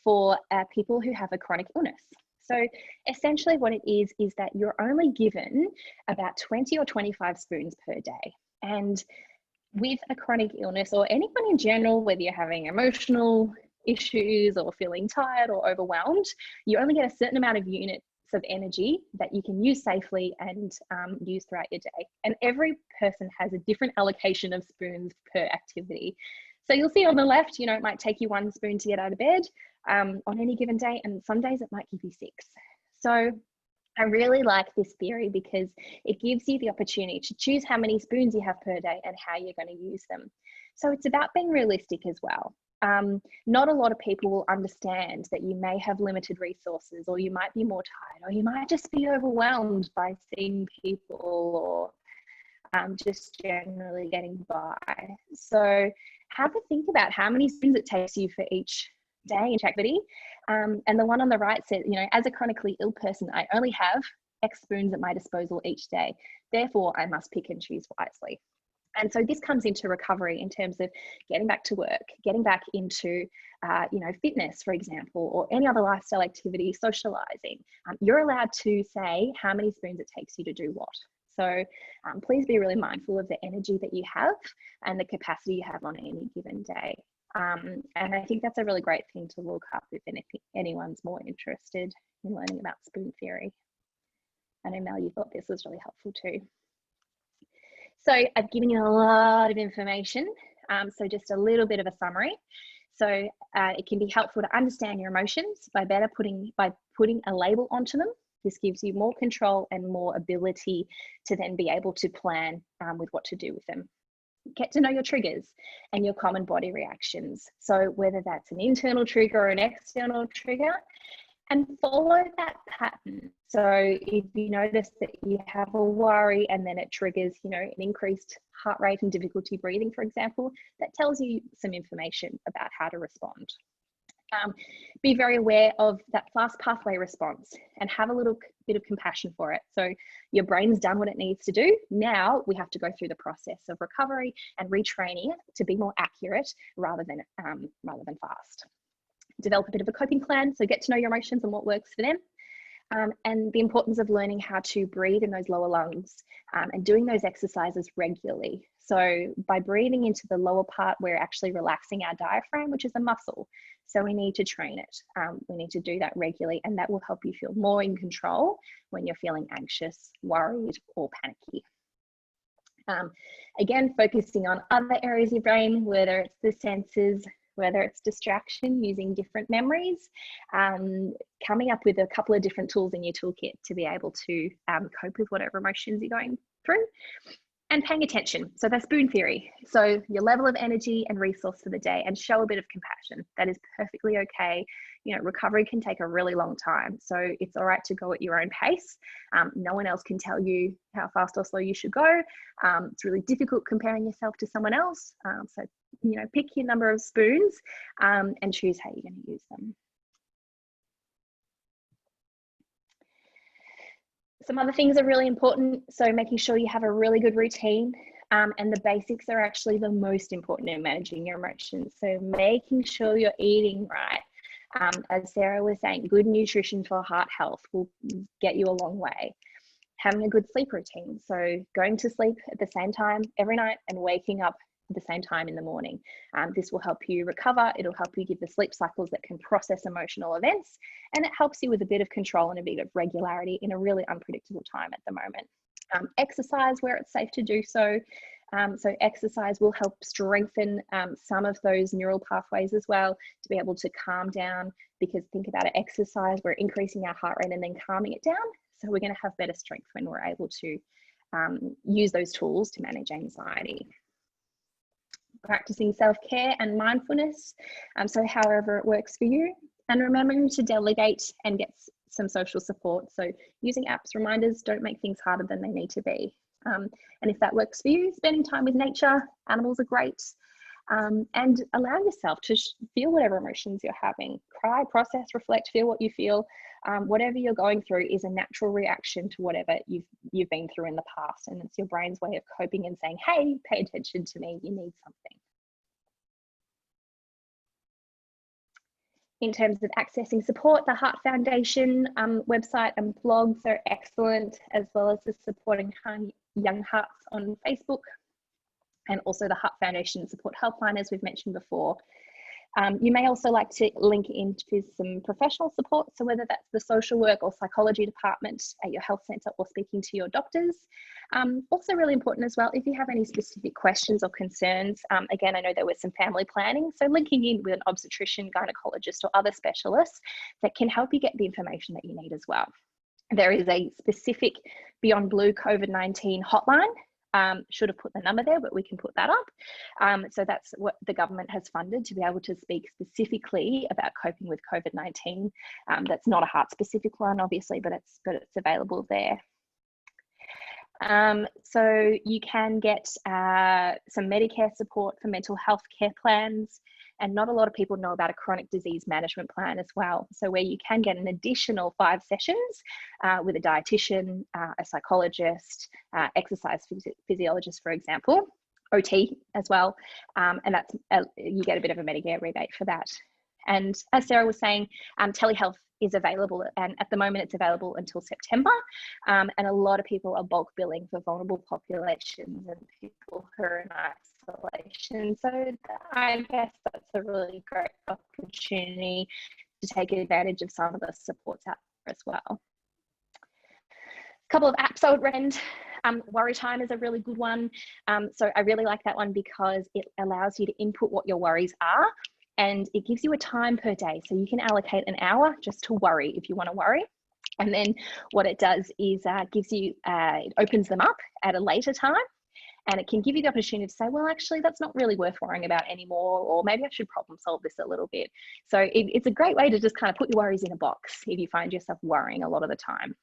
for people who have a chronic illness. So essentially what it is that you're only given about 20 or 25 spoons per day. And with a chronic illness, or anyone in general, whether you're having emotional issues or feeling tired or overwhelmed, you only get a certain amount of units of energy that you can use safely and use throughout your day. And every person has a different allocation of spoons per activity. So you'll see on the left, it might take you 1 spoon to get out of bed on any given day, and some days it might give you 6. So I really like this theory because it gives you the opportunity to choose how many spoons you have per day and how you're going to use them. So it's about being realistic as well. Not a lot of people will understand that you may have limited resources, or you might be more tired, or you might just be overwhelmed by seeing people, or just generally getting by. So have a think about how many spoons it takes you for each day, each activity. And the one on the right says, as a chronically ill person, I only have X spoons at my disposal each day. Therefore, I must pick and choose wisely. And so this comes into recovery in terms of getting back to work, getting back into, fitness, for example, or any other lifestyle activity, socializing. You're allowed to say how many spoons it takes you to do what. So please be really mindful of the energy that you have and the capacity you have on any given day. And I think that's a really great thing to look up if anyone's more interested in learning about spoon theory. I know, Mel, you thought this was really helpful too. So I've given you a lot of information, so just a little bit of a summary. So it can be helpful to understand your emotions by putting a label onto them. This gives you more control and more ability to then be able to plan with what to do with them. Get to know your triggers and your common body reactions. So whether that's an internal trigger or an external trigger, and follow that pattern. So if you notice that you have a worry and then it triggers, an increased heart rate and difficulty breathing, for example, that tells you some information about how to respond. Be very aware of that fast pathway response and have a little bit of compassion for it. So your brain's done what it needs to do. Now we have to go through the process of recovery and retraining it to be more accurate rather than fast. Develop a bit of a coping plan, so get to know your emotions and what works for them, and the importance of learning how to breathe in those lower lungs and doing those exercises regularly. So by breathing into the lower part, we're actually relaxing our diaphragm, which is a muscle. So we need to train it. We need to do that regularly, and that will help you feel more in control when you're feeling anxious, worried, or panicky. Again, focusing on other areas of your brain, whether it's the senses, whether it's distraction, using different memories, coming up with a couple of different tools in your toolkit to be able to cope with whatever emotions you're going through, and paying attention. So that's spoon theory. So your level of energy and resource for the day, and show a bit of compassion. That is perfectly okay. Recovery can take a really long time. So it's all right to go at your own pace. No one else can tell you how fast or slow you should go. It's really difficult comparing yourself to someone else. So pick your number of spoons and choose how you're going to use them. Some other things are really important. So making sure you have a really good routine, and the basics are actually the most important in managing your emotions. So making sure you're eating right. As Sarah was saying, good nutrition for heart health will get you a long way. Having a good sleep routine. So going to sleep at the same time every night and waking up at the same time in the morning. This will help you recover. It'll help you give the sleep cycles that can process emotional events, and it helps you with a bit of control and a bit of regularity in a really unpredictable time at the moment. Exercise where it's safe to do so. So exercise will help strengthen some of those neural pathways as well, to be able to calm down, because think about it, exercise, we're increasing our heart rate and then calming it down. So we're going to have better strength when we're able to use those tools to manage anxiety. Practicing self-care and mindfulness, so however it works for you, and remembering to delegate and get some social support. So using apps, reminders, don't make things harder than they need to be. And if that works for you, spending time with nature, animals are great, and allow yourself to feel whatever emotions you're having. Cry, process, reflect, feel what you feel. Whatever you're going through is a natural reaction to whatever you've been through in the past, and it's your brain's way of coping and saying, hey, pay attention to me, you need something. In terms of accessing support, the Heart Foundation website and blogs are excellent, as well as the Supporting Young Hearts on Facebook, and also the Heart Foundation Support Helpline, as we've mentioned before. You may also like to link into some professional support, so whether that's the social work or psychology department at your health centre or speaking to your doctors. Also really important as well, if you have any specific questions or concerns, again, I know there was some family planning, so linking in with an obstetrician, gynecologist or other specialists that can help you get the information that you need as well. There is a specific Beyond Blue COVID-19 hotline. Should have put the number there, but we can put that up. So that's what the government has funded to be able to speak specifically about coping with COVID-19. That's not a heart specific one, obviously, but it's available there. So you can get some Medicare support for mental health care plans, and not a lot of people know about a chronic disease management plan as well. So where you can get an additional 5 sessions with a dietitian, a psychologist, exercise physiologist, for example, OT as well. And that's you get a bit of a Medicare rebate for that. And as Sarah was saying, telehealth is available, and at the moment it's available until September. And a lot of people are bulk billing for vulnerable populations and people who are in isolation. So I guess that's a really great opportunity to take advantage of some of the supports out there as well. A couple of apps I would recommend. Worry Time is a really good one. So I really like that one because it allows you to input what your worries are, and it gives you a time per day. So you can allocate an hour just to worry if you want to worry. And then what it does is gives you, it opens them up at a later time, and it can give you the opportunity to say, well, actually, that's not really worth worrying about anymore, or maybe I should problem solve this a little bit. So it's a great way to just kind of put your worries in a box if you find yourself worrying a lot of the time.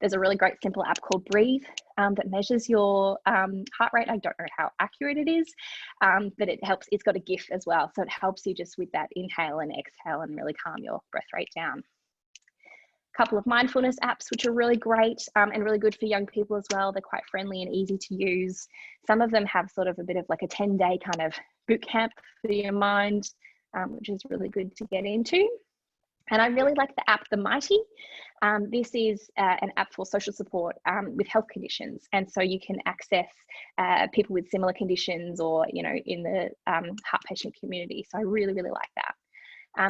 There's a really great simple app called Breathe that measures your heart rate. I don't know how accurate it is, but it helps. It's got a GIF as well, so it helps you just with that inhale and exhale and really calm your breath rate down. A couple of mindfulness apps which are really great and really good for young people as well. They're quite friendly and easy to use. Some of them have sort of a bit of like a 10-day kind of boot camp for your mind, which is really good to get into. And I really like the app, The Mighty. This is an app for social support with health conditions. And so you can access people with similar conditions or, you know, in the heart patient community. So I really, really like that.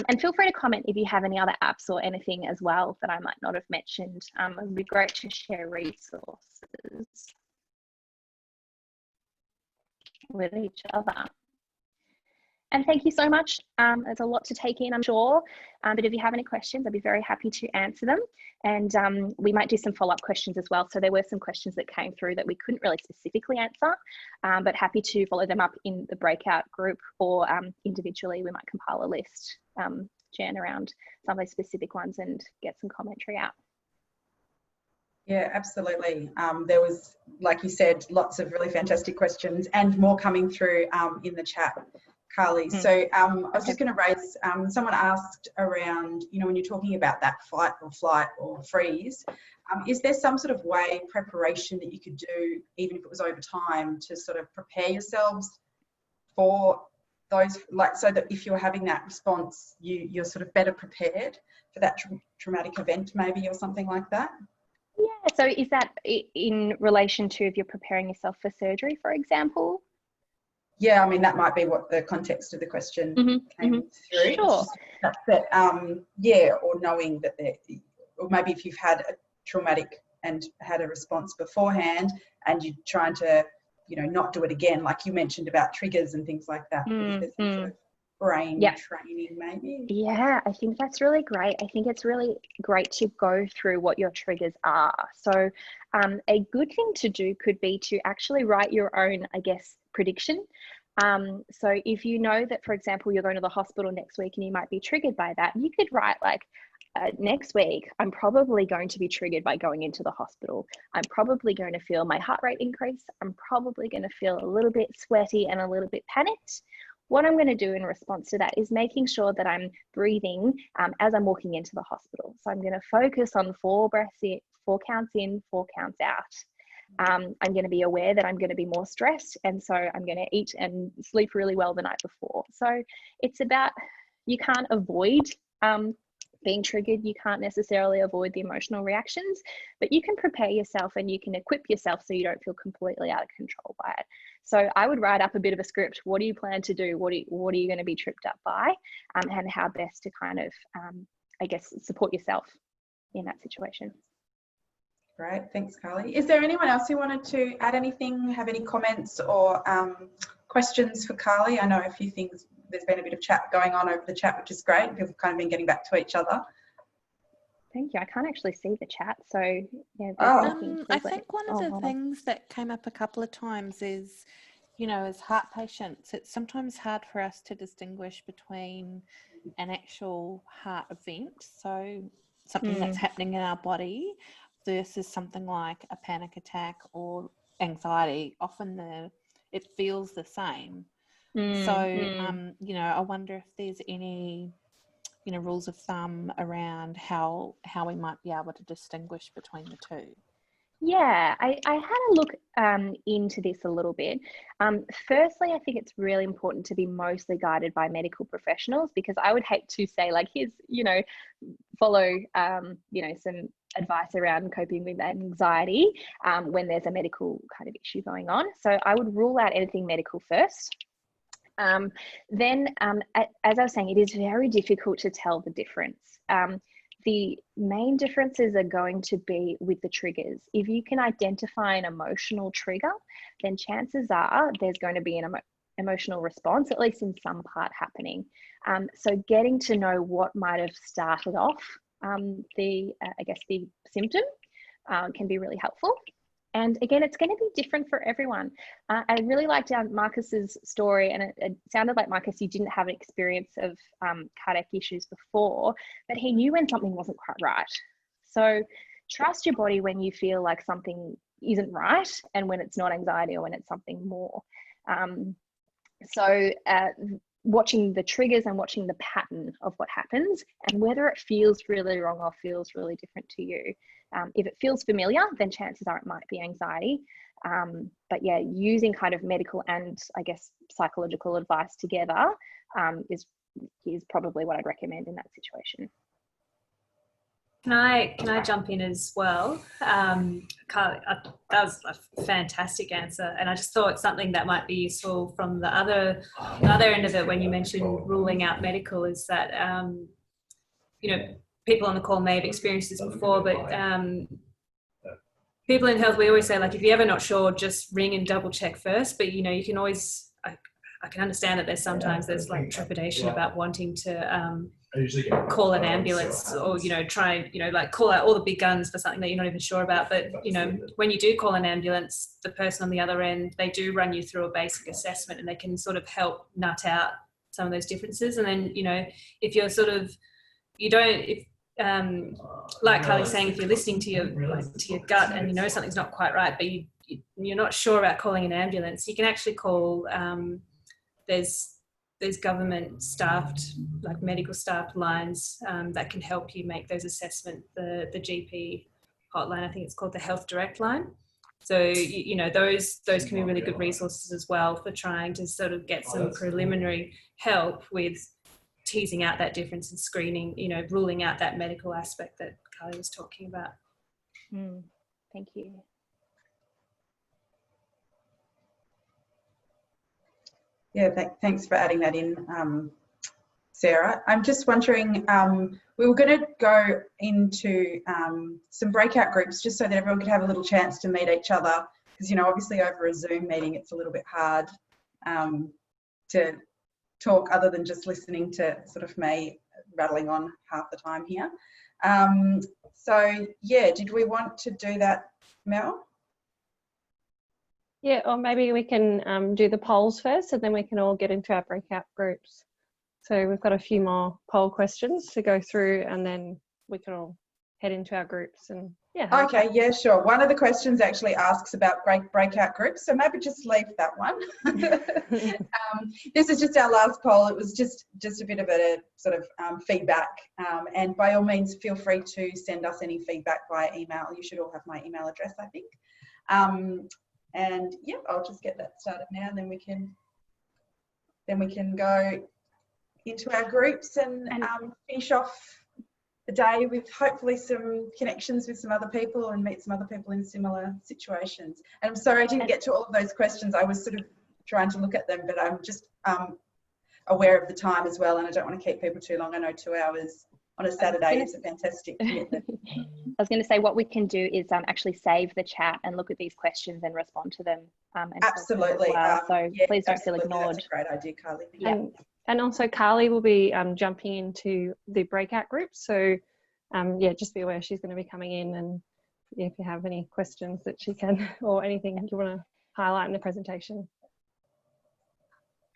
And feel free to comment if you have any other apps or anything as well that I might not have mentioned. It would be great to share resources with each other. And thank you so much. There's a lot to take in, I'm sure. But if you have any questions, I'd be very happy to answer them. And we might do some follow-up questions as well. So there were some questions that came through that we couldn't really specifically answer, but happy to follow them up in the breakout group, or individually, we might compile a list, Jen, around some of those specific ones and get some commentary out. Yeah, absolutely. There was, like you said, lots of really fantastic questions and more coming through in the chat, Carly. So I was just going to raise, someone asked around, you know, when you're talking about that fight or flight or freeze, is there some sort of way, preparation that you could do, even if it was over time, to sort of prepare yourselves for those, like, so that if you're having that response, you're sort of better prepared for that traumatic event maybe, or something like that? Yeah, so is that in relation to if you're preparing yourself for surgery, for example? Yeah, I mean, that might be what the context of the question came through. Sure. Yeah, or knowing that or maybe if you've had a traumatic and had a response beforehand and you're trying to, you know, not do it again, like you mentioned about triggers and things like that. Is there some sort of brain training maybe? Yeah, I think that's really great. I think it's really great to go through what your triggers are. So a good thing to do could be to actually write your own, I guess, prediction. So if you know that, for example, you're going to the hospital next week and you might be triggered by that, you could write like, next week, I'm probably going to be triggered by going into the hospital. I'm probably going to feel my heart rate increase. I'm probably going to feel a little bit sweaty and a little bit panicked. What I'm going to do in response to that is making sure that I'm breathing as I'm walking into the hospital. So I'm going to focus on 4 breaths in, 4 counts in, 4 counts out. I'm going to be aware that I'm going to be more stressed, and so I'm going to eat and sleep really well the night before. So it's about You can't avoid being triggered. You can't necessarily avoid the emotional reactions, but you can prepare yourself and you can equip yourself so you don't feel completely out of control by it. So I would write up a bit of a script. What do you plan to do? What are you going to be tripped up by? And how best to kind of, I guess, support yourself in that situation. Great, thanks, Carly. Is there anyone else who wanted to add anything, have any comments or questions for Carly? I know a few things, there's been a bit of chat going on over the chat, which is great. People have kind of been getting back to each other. Thank you. I can't actually see the chat, so yeah. I think one of the things that came up a couple of times is, as heart patients, it's sometimes hard for us to distinguish between an actual heart event, so something that's happening in our body, versus something like a panic attack or anxiety. Often it feels the same. So, I wonder if there's any, rules of thumb around how we might be able to distinguish between the two. Yeah, I had a look into this a little bit. Firstly, I think it's really important to be mostly guided by medical professionals, because I would hate to say like, here's, follow, some advice around coping with anxiety when there's a medical kind of issue going on. So I would rule out anything medical first. Then, as I was saying, it is very difficult to tell the difference. The main differences are going to be with the triggers. If you can identify an emotional trigger, then chances are there's going to be an emotional response, at least in some part happening. So getting to know what might have started off the symptom can be really helpful. And again, it's going to be different for everyone. I really liked Marcus's story, and it sounded like, Marcus, you didn't have an experience of cardiac issues before, but he knew when something wasn't quite right. So trust your body when you feel like something isn't right, and when it's not anxiety or when it's something more. Watching the triggers and watching the pattern of what happens, and whether it feels really wrong or feels really different to you. If it feels familiar, then chances are it might be anxiety. But yeah, using kind of medical and I guess psychological advice together is probably what I'd recommend in that situation. Can I jump in as well? Carly, that was a fantastic answer, and I just thought something that might be useful from the other end of it when you mentioned ruling out medical is that people on the call may have experienced this before, but people in health, we always say, like, if you're ever not sure, just ring and double check first. But you can always, I can understand that there's like trepidation about wanting to call an ambulance or try like call out all the big guns for something that you're not even sure about. But when you do call an ambulance, the person on the other end, they do run you through a basic assessment, and they can sort of help nut out some of those differences. And then if you're sort of like Carly's saying, if you're listening to your gut and something's not quite right, but you're not sure about calling an ambulance, you can actually call there's government staffed, like medical staffed lines that can help you make those assessments. The GP hotline, I think it's called the Health Direct line. So those can be really good resources as well for trying to sort of get some preliminary help with teasing out that difference in screening, ruling out that medical aspect that Carly was talking about. Thank you. Yeah, thanks for adding that in, Sarah. I'm just wondering, we were going to go into some breakout groups just so that everyone could have a little chance to meet each other, because obviously over a Zoom meeting it's a little bit hard to talk other than just listening to sort of me rattling on half the time here. So yeah, did we want to do that, Mel? Yeah, or maybe we can do the polls first, and then we can all get into our breakout groups. So we've got a few more poll questions to go through, and then we can all head into our groups and yeah. Okay, yeah, sure. One of the questions actually asks about breakout groups, so maybe just leave that one. This is just our last poll. It was just a bit of a sort of feedback, and by all means feel free to send us any feedback via email. You should all have my email address, I think. And yeah, I'll just get that started now, and then we can go into our groups and finish off the day with hopefully some connections with some other people and meet some other people in similar situations. And I'm sorry I didn't get to all of those questions. I was sort of trying to look at them, but I'm just aware of the time as well, and I don't want to keep people too long. I know 2 hours on a Saturday is a fantastic commitment. I was going to say, what we can do is actually save the chat and look at these questions and respond to them. And absolutely. Well. So yeah, please don't feel ignored. That's a great idea, Carly. And also Carly will be jumping into the breakout group. So yeah, just be aware she's going to be coming in, and if you have any questions that she can, or anything you want to highlight in the presentation.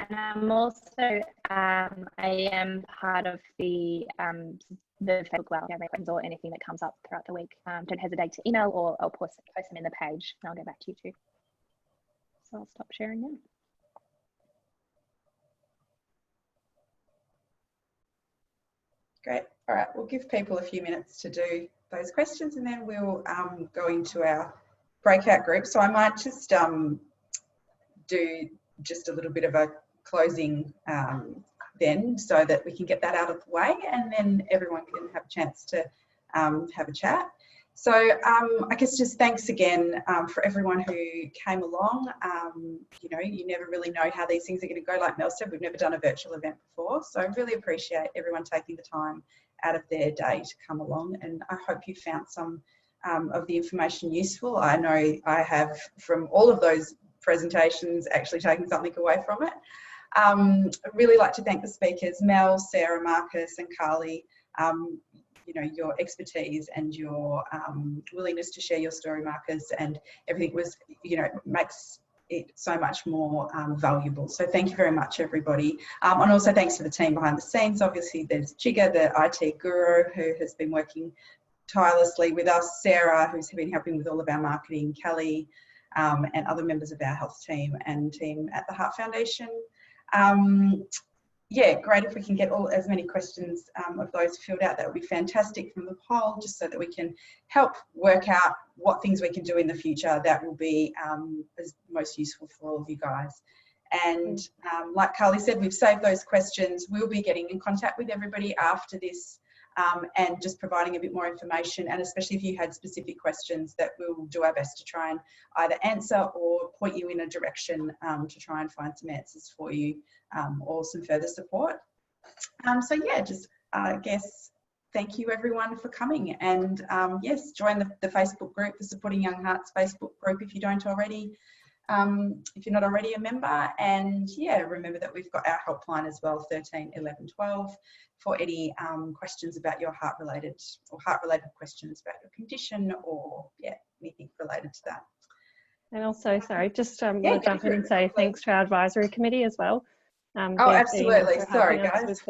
And I'm also, I am part of the Facebook questions or anything that comes up throughout the week. Don't hesitate to email or I'll post them in the page, and I'll get back to you too. So I'll stop sharing now. Great. All right, we'll give people a few minutes to do those questions, and then we'll go into our breakout group. So I might just do just a little bit of a closing then, so that we can get that out of the way, and then everyone can have a chance to have a chat. So I guess just thanks again for everyone who came along. You know, you never really know how these things are going to go. Like Mel said, we've never done a virtual event before, so I really appreciate everyone taking the time out of their day to come along, and I hope you found some of the information useful. I know I have, from all of those presentations, actually taken something away from it. I'd really like to thank the speakers, Mel, Sarah, Marcus and Carly. You know, your expertise and your willingness to share your story, Marcus, and everything was, you know, makes it so much more valuable. So thank you very much, everybody. And also thanks to the team behind the scenes. Obviously, there's Jigga, the IT guru, who has been working tirelessly with us, Sarah, who's been helping with all of our marketing, Kelly, and other members of our health team and team at the Heart Foundation. Yeah, great if we can get as many questions of those filled out. That would be fantastic from the poll, just so that we can help work out what things we can do in the future that will be as most useful for all of you guys. And like Carly said, we've saved those questions. We'll be getting in contact with everybody after this and just providing a bit more information, and especially if you had specific questions, that we'll do our best to try and either answer or point you in a direction to try and find some answers for you or some further support. So yeah, just I guess thank you everyone for coming, and yes, join the Facebook group, the Supporting Young Hearts Facebook group, if you don't already. If you're not already a member, and yeah, remember that we've got our helpline as well, 13 11 12, for any questions about your heart related questions about your condition, or yeah, anything related to that. And also, sorry, just want to jump in and say thanks to our advisory committee as well. Oh, absolutely. Sorry, guys.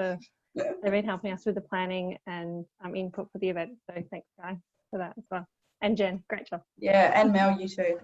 They've been helping us with the planning and input for the event. So thanks, guys, for that as well. And Jen, great job. Yeah, and Mel, you too.